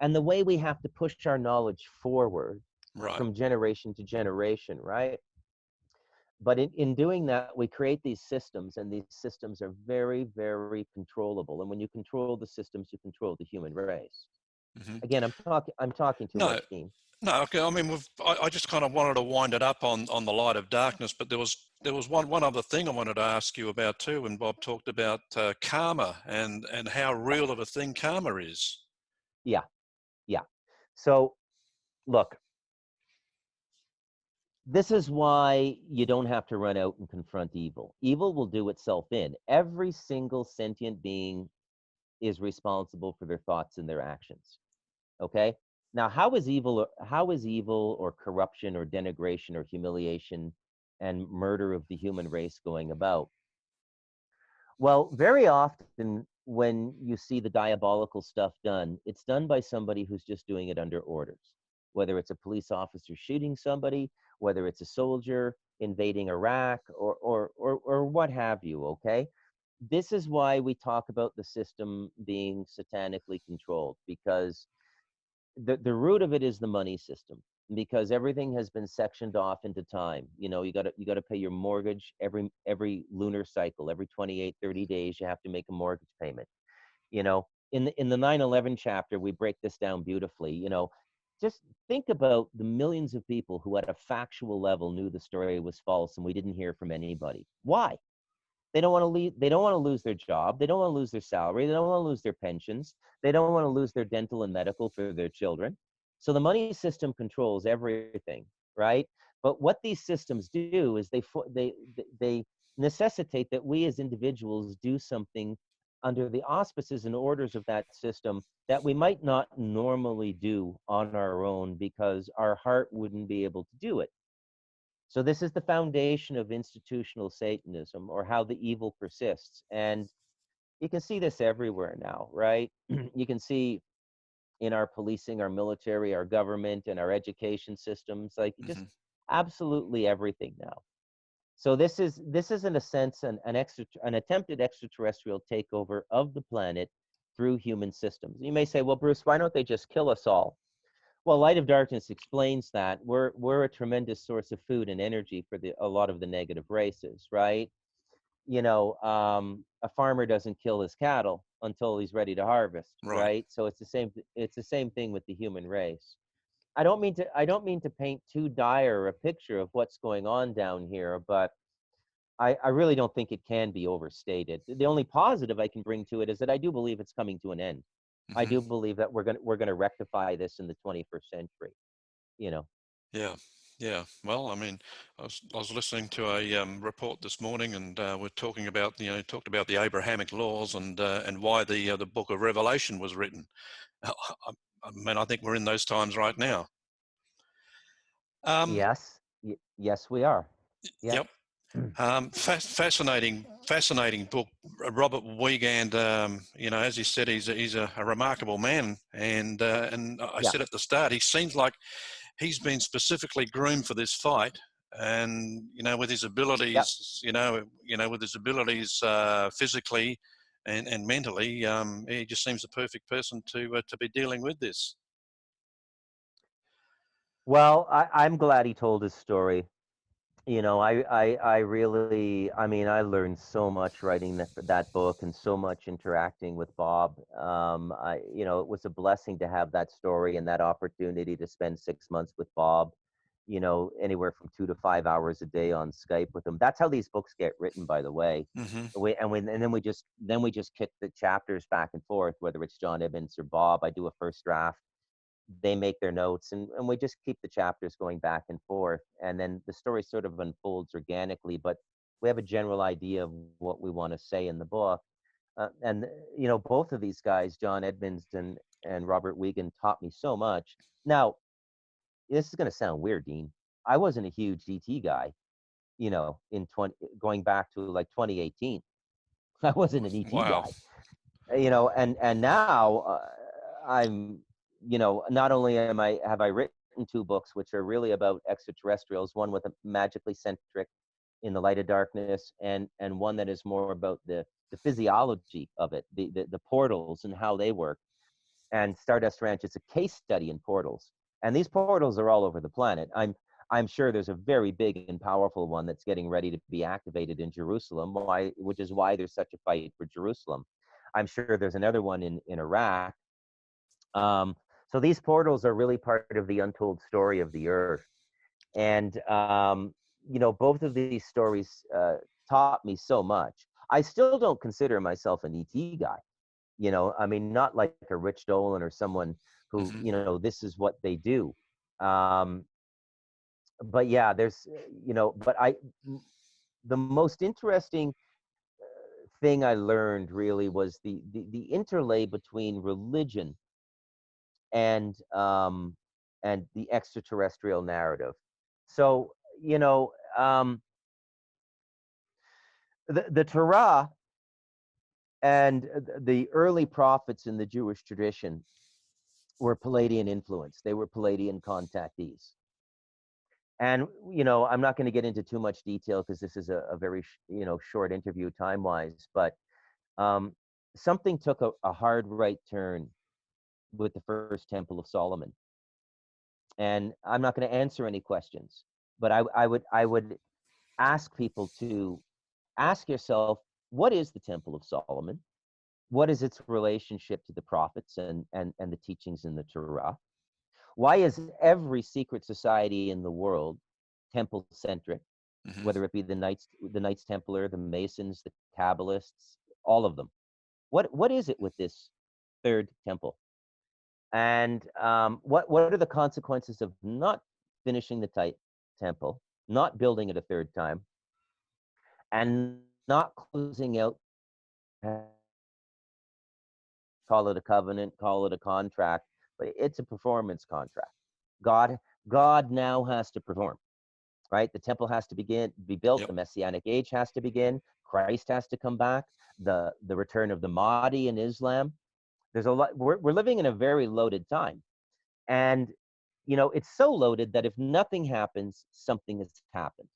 Speaker 2: And the way we have to push our knowledge forward
Speaker 1: Right.
Speaker 2: from generation to generation, right? But in doing that, we create these systems, and these systems are very, very controllable. And when you control the systems, you control the human race.
Speaker 1: Hmm.
Speaker 2: Again, I'm talking too
Speaker 1: No,
Speaker 2: much, Dean.
Speaker 1: no. Okay. I mean, I just kind of wanted to wind it up on the light of darkness, but there was one other thing I wanted to ask you about too. And Bob talked about karma and how real of a thing karma is.
Speaker 2: Yeah, yeah. So look, this is why you don't have to run out and confront evil. Evil will do itself in. Every single sentient being is responsible for their thoughts and their actions. Okay? Now, how is evil or corruption or denigration or humiliation and murder of the human race going about? Well, very often when you see the diabolical stuff done, it's done by somebody who's just doing it under orders. Whether it's a police officer shooting somebody, whether it's a soldier invading Iraq, or what have you, okay? This is why we talk about the system being satanically controlled, because the root of it is the money system, because everything has been sectioned off into time. You got to pay your mortgage every lunar cycle. Every 28, 30 days you have to make a mortgage payment. In the 9/11 chapter, we break this down beautifully. Just think about the millions of people who at a factual level knew the story was false, and we didn't hear from anybody. Why? They don't want to leave. They don't want to lose their job. They don't want to lose their salary. They don't want to lose their pensions. They don't want to lose their dental and medical for their children. So the money system controls everything, right? But what these systems do is they necessitate that we as individuals do something under the auspices and orders of that system that we might not normally do on our own because our heart wouldn't be able to do it. So this is the foundation of institutional Satanism, or how the evil persists. And you can see this everywhere now, right? You can see in our policing, our military, our government, and our education systems, like just
Speaker 1: Hmm.
Speaker 2: absolutely everything now. So this is in a sense an attempted extraterrestrial takeover of the planet through human systems. You may say, well, Bruce, why don't they just kill us all? Well, Light of Darkness explains that we're a tremendous source of food and energy for a lot of the negative races, right? A farmer doesn't kill his cattle until he's ready to harvest,
Speaker 1: Right.
Speaker 2: right? So it's the same thing with the human race. I don't mean to paint too dire a picture of what's going on down here, but I really don't think it can be overstated. The only positive I can bring to it is that I do believe it's coming to an end. I
Speaker 1: Hmm.
Speaker 2: do believe that we're gonna rectify this in the 21st century. You know.
Speaker 1: Yeah. Yeah. Well, I mean, I was listening to a report this morning, and we're talking about, talked about the Abrahamic laws, and why the Book of Revelation was written. I mean, I think we're in those times right now. Um,
Speaker 2: Yes. Yes, we are. Yeah.
Speaker 1: yep. Fascinating book. Robert Wiegand, as you said, he's a remarkable man, and I
Speaker 2: Yeah.
Speaker 1: said at the start, he seems like he's been specifically groomed for this fight, and with his
Speaker 2: Yep.
Speaker 1: abilities, physically and mentally, he just seems the perfect person to be dealing with this.
Speaker 2: Well, I'm glad he told his story. I really, I mean, I learned so much writing that book, and so much interacting with Bob. It was a blessing to have that story and that opportunity to spend 6 months with Bob, anywhere from 2 to 5 hours a day on Skype with him. That's how these books get written, by the way.
Speaker 1: Hmm.
Speaker 2: And then we just kick the chapters back and forth, whether it's John Edmonds or Bob. I do a first draft, they make their notes, and we just keep the chapters going back and forth, and then the story sort of unfolds organically, but we have a general idea of what we want to say in the book. And both of these guys, John Edmonds and Robert Wiegand, taught me so much. Now, this is going to sound weird, Dean. I wasn't a huge ET guy, in 20 going back to like 2018. I wasn't an ET
Speaker 1: Wow.
Speaker 2: guy, and now I'm, not only am I have I written two books which are really about extraterrestrials, one with a magically centric in the Light of Darkness, and one that is more about the physiology of it, the portals and how they work. And Stardust Ranch is a case study in portals, and these portals are all over the planet. I'm sure there's a very big and powerful one that's getting ready to be activated in Jerusalem, which is why there's such a fight for Jerusalem. I'm sure there's another one in Iraq. So these portals are really part of the untold story of the Earth. And, both of these stories taught me so much. I still don't consider myself an ET guy. I mean, not like a Rich Dolan or someone who,
Speaker 1: Hmm.
Speaker 2: this is what they do. Um, but yeah, the most interesting thing I learned really was the interlay between religion and the extraterrestrial narrative. So, the Torah and the early prophets in the Jewish tradition were Palladian influence. They were Palladian contactees. And, I'm not going to get into too much detail because this is a very, short interview time-wise, but um, something took a hard right turn with the first Temple of Solomon. And I'm not going to answer any questions, but I would ask people to ask yourself, what is the Temple of Solomon? What is its relationship to the prophets and the teachings in the Torah? Why is every secret society in the world temple centric,
Speaker 1: Hmm.
Speaker 2: whether it be the Knights Templar, the Masons, the Kabbalists, all of them? What is it with this third temple? And what are the consequences of not finishing the temple, not building it a third time, and not closing out, call it a covenant, call it a contract, but it's a performance contract. God, God now has to perform, right? The temple has to be built.
Speaker 1: Yep.
Speaker 2: The Messianic age has to begin. Christ has to come back. The return of the Mahdi in Islam. There's a lot. We're living in a very loaded time, and it's so loaded that if nothing happens, something has happened,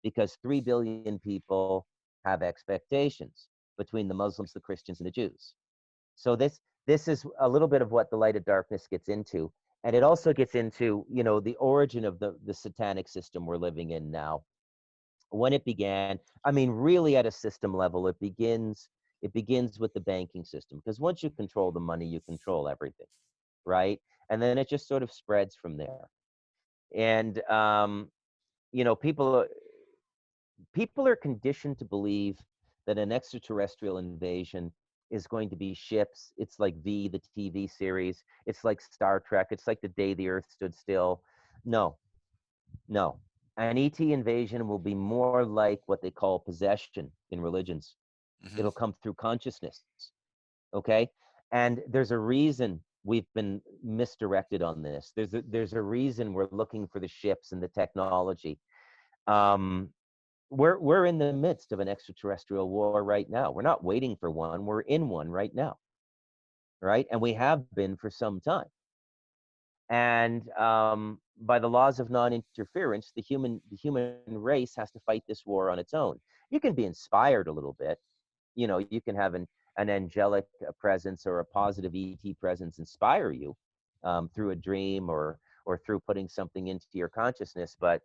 Speaker 2: because 3 billion people have expectations between the Muslims, the Christians, and the Jews. So this is a little bit of what the light of darkness gets into. And it also gets into, the origin of the satanic system we're living in now. When it began, I mean, really at a system level, it begins with the banking system, because once you control the money, you control everything, right? And then it just sort of spreads from there. And people are conditioned to believe that an extraterrestrial invasion is going to be ships. It's like the TV series. It's like Star Trek. It's like the day the Earth stood still. No, no. An ET invasion will be more like what they call possession in religions.
Speaker 1: Mm-hmm.
Speaker 2: It'll come through consciousness. Okay? And there's a reason we've been misdirected on this. There's a reason we're looking for the ships and the technology. We're in the midst of an extraterrestrial war right now. We're not waiting for one. We're in one right now, right? And we have been for some time. And by the laws of non-interference, the human race has to fight this war on its own. You can be inspired a little bit. You can have an angelic presence or a positive ET presence inspire you through a dream or through putting something into your consciousness, but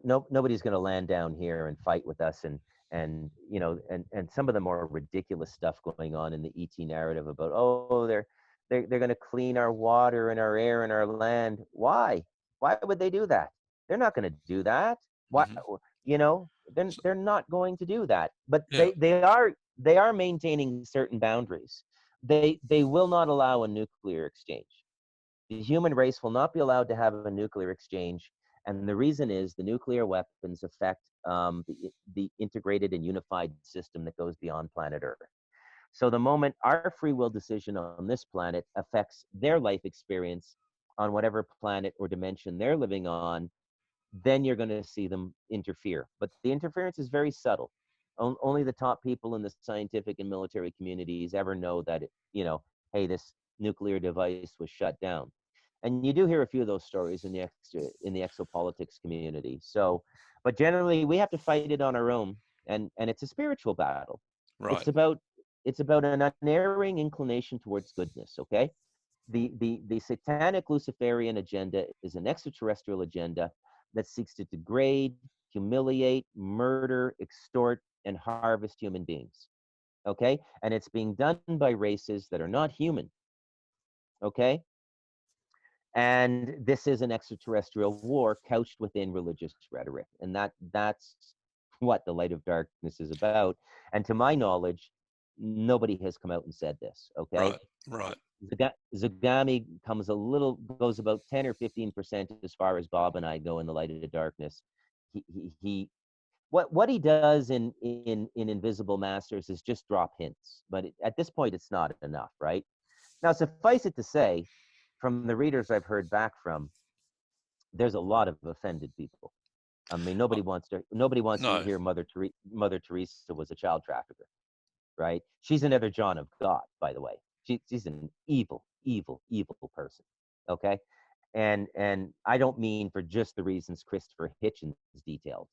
Speaker 2: nobody's going to land down here and fight with us, and some of the more ridiculous stuff going on in the ET narrative about, oh, they're going to clean our water and our air and our land. Why would they do that? They're not going to do that. Why?
Speaker 1: Mm-hmm.
Speaker 2: They're not going to do that. But
Speaker 1: Yeah.
Speaker 2: they are maintaining certain boundaries. They will not allow a nuclear exchange. The human race will not be allowed to have a nuclear exchange. And the reason is the nuclear weapons affect the integrated and unified system that goes beyond planet Earth. So the moment our free will decision on this planet affects their life experience on whatever planet or dimension they're living on, then you're going to see them interfere. But the interference is very subtle. Only the top people in the scientific and military communities ever know that, hey, this nuclear device was shut down. And you do hear a few of those stories in the exopolitics community. So, but generally we have to fight it on our own, and it's a spiritual battle.
Speaker 1: Right.
Speaker 2: It's about an unerring inclination towards goodness. Okay, the satanic Luciferian agenda is an extraterrestrial agenda that seeks to degrade, humiliate, murder, extort, and harvest human beings. Okay, and it's being done by races that are not human. Okay. And this is an extraterrestrial war couched within religious rhetoric. And that's what the light of darkness is about. And to my knowledge, nobody has come out and said this. Okay.
Speaker 1: Right.
Speaker 2: Zagami goes about 10 or 15% as far as Bob and I go in the light of the darkness. What he does in Invisible Masters is just drop hints. But at this point, it's not enough, right? Now, suffice it to say, from the readers I've heard back from, there's a lot of offended people. I mean, nobody wants to hear Mother Teresa was a child trafficker, right? She's another John of God, by the way. She's an evil, evil, evil person. Okay, and I don't mean for just the reasons Christopher Hitchens detailed,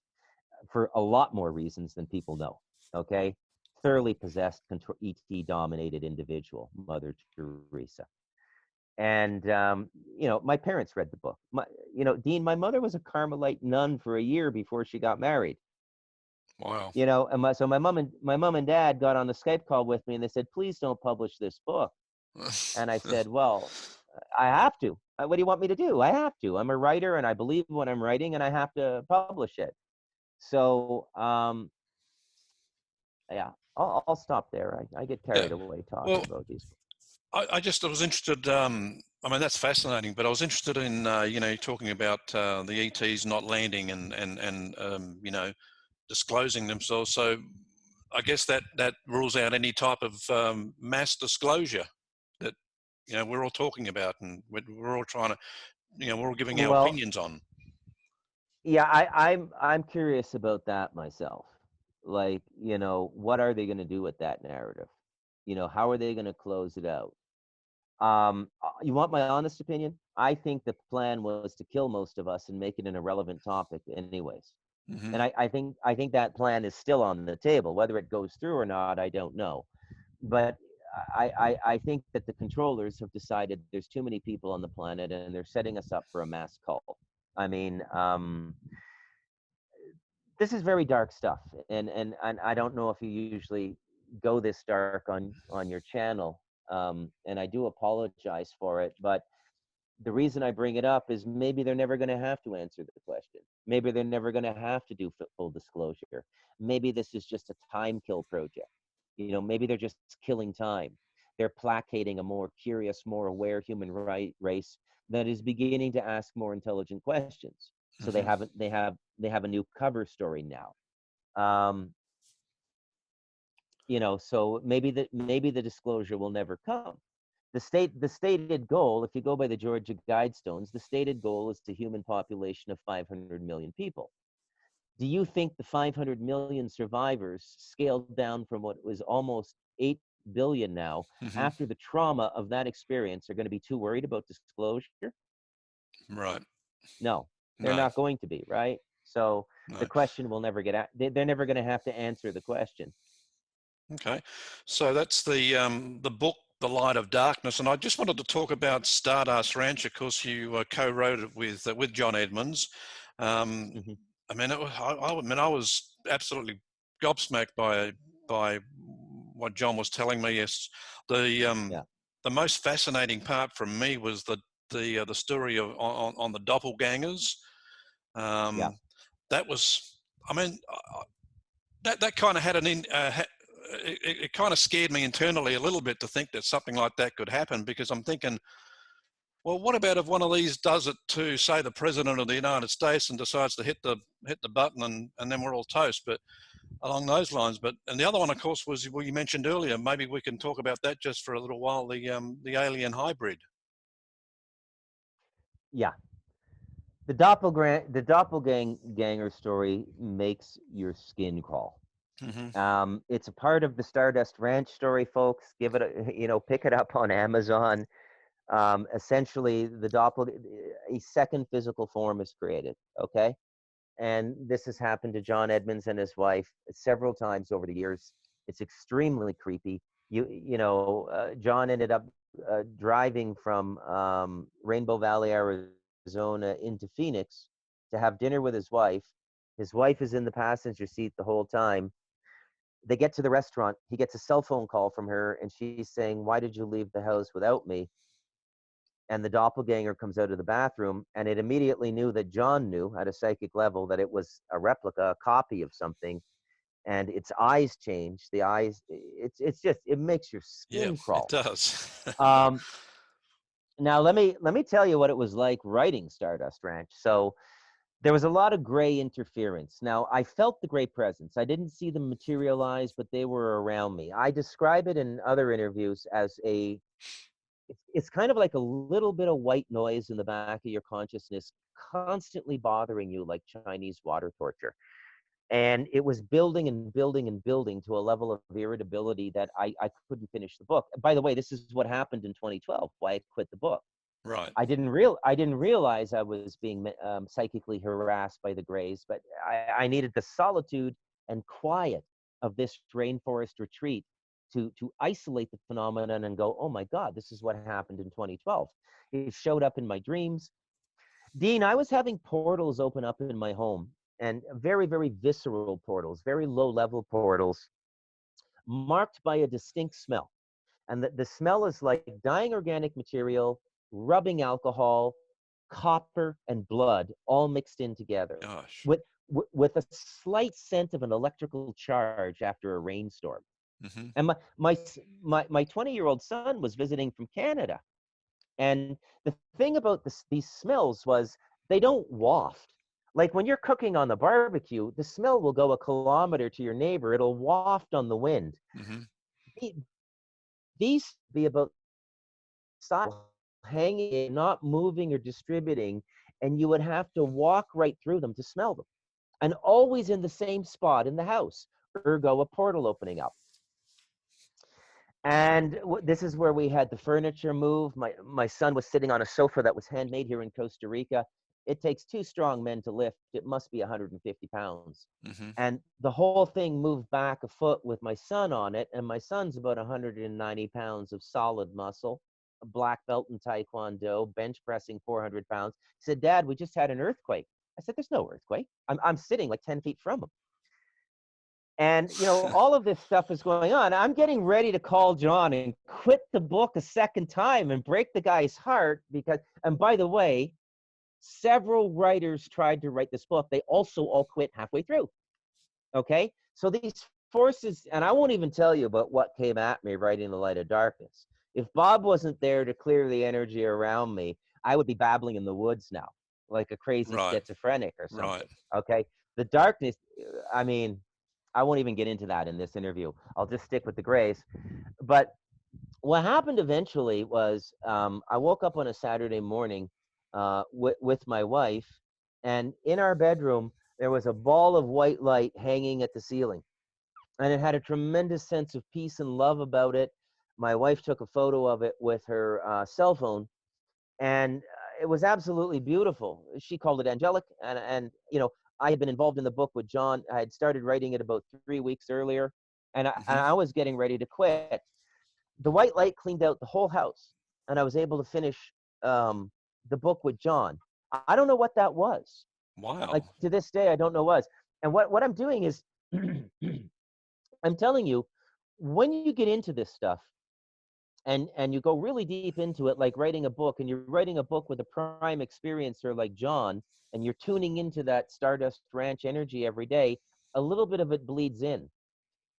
Speaker 2: for a lot more reasons than people know. Okay, thoroughly possessed, ET dominated individual, Mother Teresa. And, my parents read the book. Dean, my mother was a Carmelite nun for a year before she got married.
Speaker 1: Wow.
Speaker 2: And so my mom and dad got on the Skype call with me, and they said, please don't publish this book. And I said, well, I have to. What do you want me to do? I have to. I'm a writer, and I believe what I'm writing, and I have to publish it. So, yeah, I'll stop there. I get carried away talking about these books.
Speaker 1: I was interested, I mean, that's fascinating, but I was interested in, talking about the ETs not landing and disclosing themselves. So I guess that rules out any type of mass disclosure that, you know, we're all talking about, and we're all trying to, you know, we're all giving our
Speaker 2: Well,
Speaker 1: opinions on.
Speaker 2: yeah, I'm curious about that myself. Like, you know, what are they going to do with that narrative? You know, how are they going to close it out? You want my honest opinion? I think the plan was to kill most of us and make it an irrelevant topic, anyways.
Speaker 1: Hmm.
Speaker 2: And I think that plan is still on the table. Whether it goes through or not, I don't know. But I think that the controllers have decided there's too many people on the planet, and they're setting us up for a mass cult. I mean, this is very dark stuff, and I don't know if you usually go this dark on your channel, and I do apologize for it, but the reason I bring it up is maybe they're never going to have to answer the question. Maybe they're never going to have to do full disclosure. Maybe this is just a time kill project. You know, maybe they're just killing time. They're placating a more curious, more aware human race that is beginning to ask more intelligent questions. So
Speaker 1: Hmm.
Speaker 2: they have a new cover story now. Um, you know, so maybe the disclosure will never come. The stated goal, if you go by the Georgia Guidestones, the stated goal is a human population of 500 million people. Do you think the 500 million survivors, scaled down from what was almost 8 billion now,
Speaker 1: Hmm.
Speaker 2: after the trauma of that experience, are going to be too worried about disclosure?
Speaker 1: Right.
Speaker 2: No, they're
Speaker 1: No.
Speaker 2: not going to be, right? So the
Speaker 1: No.
Speaker 2: question will never they're never going to have to answer the question.
Speaker 1: Okay. So that's the book, The Light of Darkness, and I just wanted to talk about Stardust Ranch. Of course, you co-wrote it with John Edmonds. Um,
Speaker 2: Hmm.
Speaker 1: I mean, I mean, I was absolutely gobsmacked by what John was telling me. Yes,
Speaker 2: Yeah,
Speaker 1: the most fascinating part from me was the story of on the doppelgangers.
Speaker 2: yeah.
Speaker 1: Um, that was, I mean, that kind of had it kind of scared me internally a little bit to think that something like that could happen, because I'm thinking, well, what about if one of these does it to, say, the president of the United States, and decides to hit the button, and then we're all toast? But along those lines. But and the other one, of course, was what you mentioned earlier. Maybe we can talk about that just for a little while. The alien hybrid.
Speaker 2: Yeah. The doppelganger story makes your skin crawl.
Speaker 1: Hmm.
Speaker 2: It's a part of the Stardust Ranch story, folks. Give it pick it up on Amazon. Essentially, a second physical form is created. Okay, and this has happened to John Edmonds and his wife several times over the years. It's extremely creepy. John ended up driving from Rainbow Valley, Arizona, into Phoenix to have dinner with his wife. His wife is in the passenger seat the whole time. They get to the restaurant. He gets a cell phone call from her, and she's saying, "Why did you leave the house without me?" And the doppelganger comes out of the bathroom, and it immediately knew that John knew at a psychic level that it was a replica, a copy of something, and its eyes change. The eyes, it's just, it makes your
Speaker 1: Yeah,
Speaker 2: skin
Speaker 1: it
Speaker 2: crawl.
Speaker 1: does.
Speaker 2: Um, Now let me tell you what it was like writing Stardust Ranch. So there was a lot of gray interference. Now, I felt the gray presence. I didn't see them materialize, but they were around me. I describe it in other interviews as it's kind of like a little bit of white noise in the back of your consciousness, constantly bothering you like Chinese water torture. And it was building and building and building to a level of irritability that I couldn't finish the book. By the way, this is what happened in 2012, why I quit the book.
Speaker 1: Right.
Speaker 2: I didn't realize I was being psychically harassed by the Greys, but I needed the solitude and quiet of this rainforest retreat to isolate the phenomenon and go, oh my God, this is what happened in 2012. It showed up in my dreams. Dean, I was having portals open up in my home, and very, very visceral portals, very low level portals, marked by a distinct smell. And the smell is like dying organic material, rubbing alcohol, copper, and blood all mixed in together
Speaker 1: Gosh.
Speaker 2: with a slight scent of an electrical charge after a rainstorm.
Speaker 1: Hmm.
Speaker 2: And my 20-year-old son was visiting from Canada. And the thing about these smells was they don't waft. Like when you're cooking on the barbecue, the smell will go a kilometer to your neighbor. It'll waft on the wind.
Speaker 1: Mm-hmm.
Speaker 2: The- These be about silent, hanging, not moving or distributing, and you would have to walk right through them to smell them. And always in the same spot in the house, ergo a portal opening up. And this is where we had the furniture move. My son was sitting on a sofa that was handmade here in Costa Rica. It takes two strong men to lift. It must be 150 pounds.
Speaker 1: Mm-hmm.
Speaker 2: And the whole thing moved back a foot with my son on it. And my son's about 190 pounds of solid muscle, a black belt in Taekwondo, bench pressing 400 pounds. He said, "Dad, we just had an earthquake." I said, "There's no earthquake. I'm sitting like 10 feet from him." And, all of this stuff is going on. I'm getting ready to call John and quit the book a second time and break the guy's heart because, and by the way, several writers tried to write this book. They also all quit halfway through. Okay. So these forces, and I won't even tell you about what came at me writing The Light of Darkness. If Bob wasn't there to clear the energy around me, I would be babbling in the woods now, like a crazy
Speaker 1: Right.
Speaker 2: schizophrenic or
Speaker 1: Right.
Speaker 2: something. Okay. The darkness, I mean, I won't even get into that in this interview. I'll just stick with the grays. But what happened eventually was I woke up on a Saturday morning with my wife, and in our bedroom, there was a ball of white light hanging at the ceiling. And it had a tremendous sense of peace and love about it. My wife took a photo of it with her cell phone, and it was absolutely beautiful. She called it angelic, and I had been involved in the book with John. I had started writing it about 3 weeks earlier, and
Speaker 1: Mm-hmm.
Speaker 2: I was getting ready to quit. The white light cleaned out the whole house, and I was able to finish the book with John. I don't know what that was. Like
Speaker 1: Wow.
Speaker 2: to this day, I don't know what it was. And what I'm doing is, I'm telling you, when you get into this stuff, and you go really deep into it, like writing a book, and you're writing a book with a prime experiencer like John, and you're tuning into that Stardust Ranch energy every day, a little bit of it bleeds in.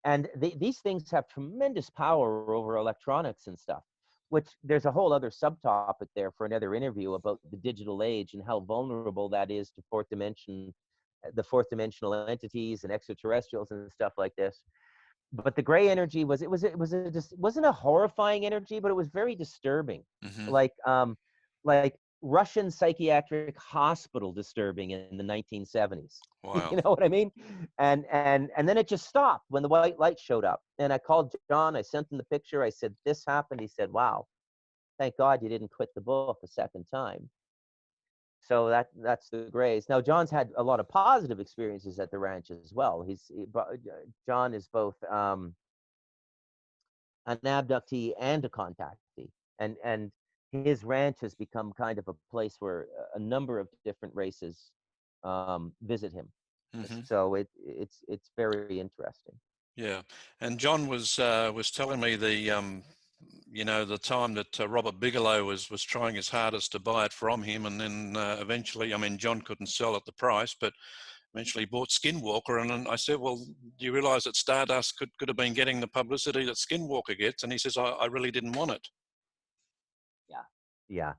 Speaker 2: And these things have tremendous power over electronics and stuff, which there's a whole other subtopic there for another interview about the digital age and how vulnerable that is to the fourth dimensional entities and extraterrestrials and stuff like this. But the gray energy just wasn't a horrifying energy, but it was very disturbing,
Speaker 1: Mm-hmm.
Speaker 2: like like Russian psychiatric hospital disturbing in the 1970s.
Speaker 1: Wow.
Speaker 2: You know what I mean? And then it just stopped when the white light showed up. And I called John. I sent him the picture. I said, "This happened." He said, "Wow, thank God you didn't quit the book a second time." So that's the Grays. Now, John's had a lot of positive experiences at the ranch as well. John is both an abductee and a contactee, and his ranch has become kind of a place where a number of different races visit him.
Speaker 1: Mm-hmm.
Speaker 2: So it's very interesting.
Speaker 1: Yeah. And John was telling me the time that Robert Bigelow was trying his hardest to buy it from him, and then eventually, I mean, John couldn't sell at the price, but eventually bought Skinwalker. And then I said, "Well, do you realize that Stardust could have been getting the publicity that Skinwalker gets?" And he says, I really didn't want it.
Speaker 2: Yeah, yeah.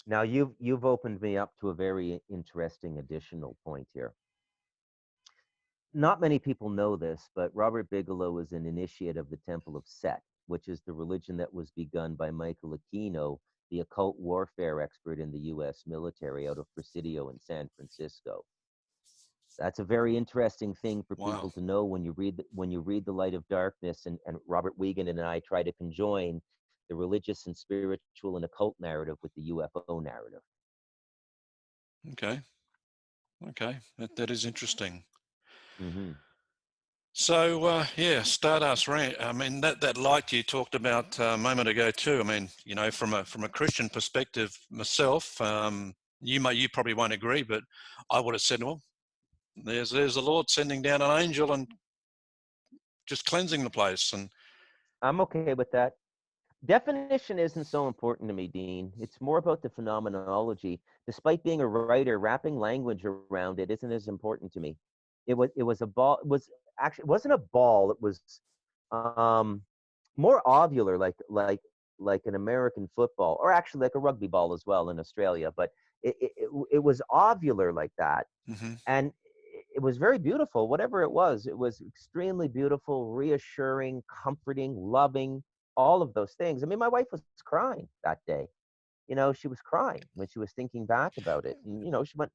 Speaker 2: Now you've opened me up to a very interesting additional point here. Not many people know this, but Robert Bigelow is an initiate of the Temple of Set, which is the religion that was begun by Michael Aquino, the occult warfare expert in the U.S. military out of Presidio in San Francisco. That's a very interesting thing for
Speaker 1: Wow.
Speaker 2: people to know when you read The Light of Darkness, and Robert Wiegand and I try to conjoin the religious and spiritual and occult narrative with the UFO narrative.
Speaker 1: Okay. Okay. That is interesting.
Speaker 2: Mm-hmm.
Speaker 1: So yeah, Stardust Ranch. I mean, that light you talked about a moment ago too. I mean, from a Christian perspective, myself, you probably won't agree, but I would have said, well, there's the Lord sending down an angel and just cleansing the place. And
Speaker 2: I'm okay with that. Definition isn't so important to me, Dean. It's more about the phenomenology. Despite being a writer, wrapping language around it isn't as important to me. It was a ball. It wasn't a ball. It was um, more ovular, like an American football, or actually like a rugby ball as well in Australia. But It was ovular like that,
Speaker 1: Mm-hmm.
Speaker 2: and it was very beautiful. Whatever it was extremely beautiful, reassuring, comforting, loving, all of those things. I mean, my wife was crying that day. You know, she was crying when she was thinking back about it, and you know, she went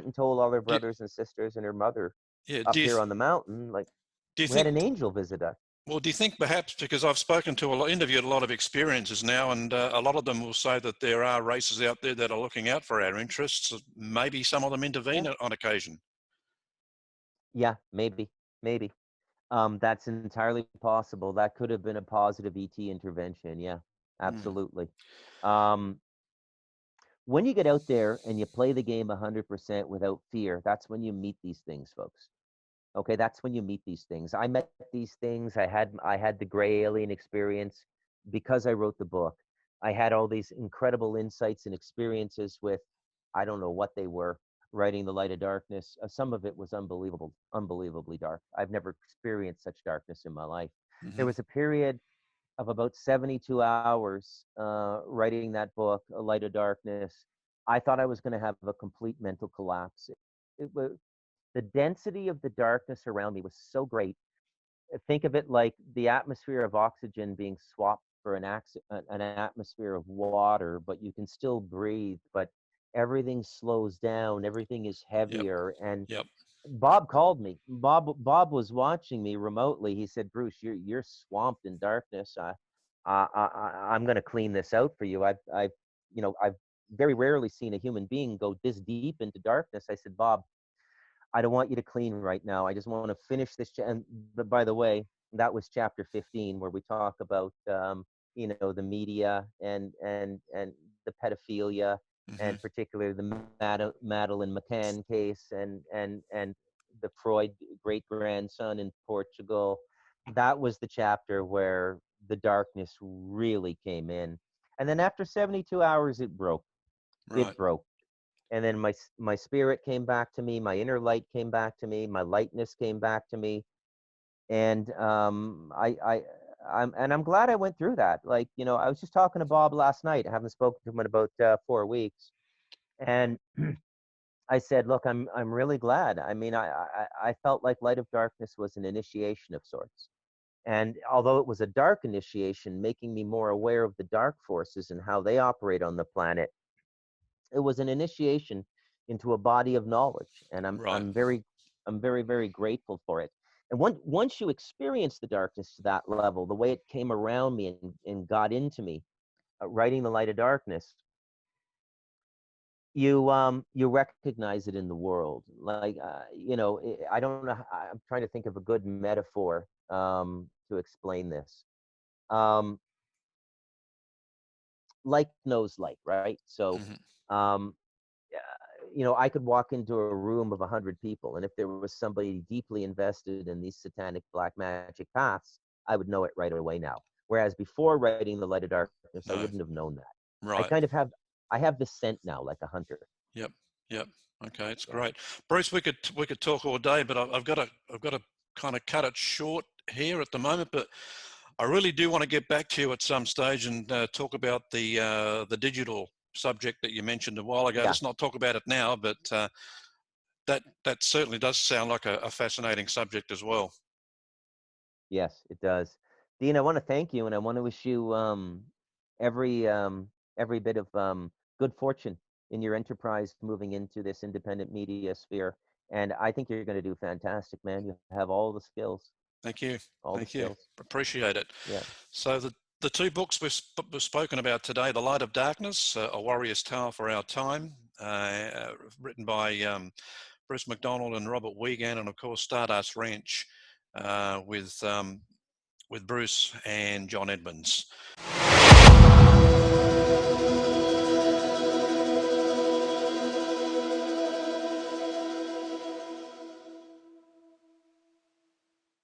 Speaker 2: and told all her
Speaker 1: Do,
Speaker 2: brothers and sisters and her mother
Speaker 1: yeah.
Speaker 2: up here on the mountain, like,
Speaker 1: Do you
Speaker 2: we had
Speaker 1: think?
Speaker 2: an angel visit us.
Speaker 1: Well, do you think perhaps because I've spoken to interviewed a lot of experiences now, and a lot of them will say that there are races out there that are looking out for our interests. Maybe some of them
Speaker 2: Yeah,
Speaker 1: intervene on occasion.
Speaker 2: yeah, maybe. That's entirely possible. That could have been a positive ET intervention. Yeah,
Speaker 1: Mm,
Speaker 2: absolutely. Um, when you get out there and you play the game 100% without fear, that's when you meet these things, folks. Okay, that's when you meet these things. I met these things. I had the gray alien experience because I wrote the book. I had all these incredible insights and experiences with, I don't know what they were, writing The Light of Darkness. Some of it was unbelievably dark. I've never experienced such darkness in my life. There
Speaker 1: mm-hmm.
Speaker 2: was a period of about 72 hours writing that book, A Light of Darkness. I thought I was going to have a complete mental collapse. It was, the density of the darkness around me was so great. Think of it like the atmosphere of oxygen being swapped for an atmosphere of water, but you can still breathe, but everything slows down, everything is
Speaker 1: Yep.
Speaker 2: heavier. And
Speaker 1: Yep.
Speaker 2: Bob called me. Bob was watching me remotely. He said, "Bruce, you're swamped in darkness. I'm going to clean this out for you. I've very rarely seen a human being go this deep into darkness." I said, "Bob, I don't want you to clean right now. I just want to finish this." And by the way, that was chapter 15, where we talk about, the media and the pedophilia,
Speaker 1: Mm-hmm.
Speaker 2: and particularly the Madeleine McCann case, and the Freud great grandson in Portugal. That was the chapter where the darkness really came in. And then after 72 hours, it broke.
Speaker 1: Right.
Speaker 2: It broke. And then my spirit came back to me, my inner light came back to me, my lightness came back to me. And I'm glad I went through that. Like, I was just talking to Bob last night. I haven't spoken to him in about 4 weeks. And I said, look, I'm really glad. I mean, I felt like Light of Darkness was an initiation of sorts. And although it was a dark initiation, making me more aware of the dark forces and how they operate on the planet, it was an initiation into a body of knowledge. And
Speaker 1: Right.
Speaker 2: I'm very, very grateful for it. And once you experience the darkness to that level, the way it came around me and got into me, writing The Light of Darkness, you recognize it in the world. Like, I don't know. I'm trying to think of a good metaphor to explain this. Um, like knows like, right? So,
Speaker 1: Mm-hmm.
Speaker 2: um, I could walk into a room of 100 people, and if there was somebody deeply invested in these satanic black magic paths, I would know it right away now. Whereas before writing The Light of Darkness, I
Speaker 1: No.
Speaker 2: wouldn't have known that. I
Speaker 1: Right.
Speaker 2: kind of I have this scent now, like a hunter.
Speaker 1: Yep. Yep. Okay, it's
Speaker 2: Yeah.
Speaker 1: great, Bruce. We could talk all day, but I've got to kind of cut it short here at the moment. But I really do want to get back to you at some stage and talk about the digital subject that you mentioned a while ago.
Speaker 2: Yeah.
Speaker 1: Let's not talk about it now, but that certainly does sound like a fascinating subject as well.
Speaker 2: Yes, it does. Dean, I want to thank you, and I want to wish you every every bit of good fortune in your enterprise moving into this independent media sphere. And I think you're going to do fantastic, man. You have all the skills,
Speaker 1: Thank you.
Speaker 2: all the
Speaker 1: Thank you.
Speaker 2: skills.
Speaker 1: Appreciate it.
Speaker 2: Yeah.
Speaker 1: So the two books we've spoken about today, The Light of Darkness, A Warrior's Tale for Our Time, written by Bruce McDonald and Robert Wiegand, and of course Stardust Ranch with Bruce and John Edmonds.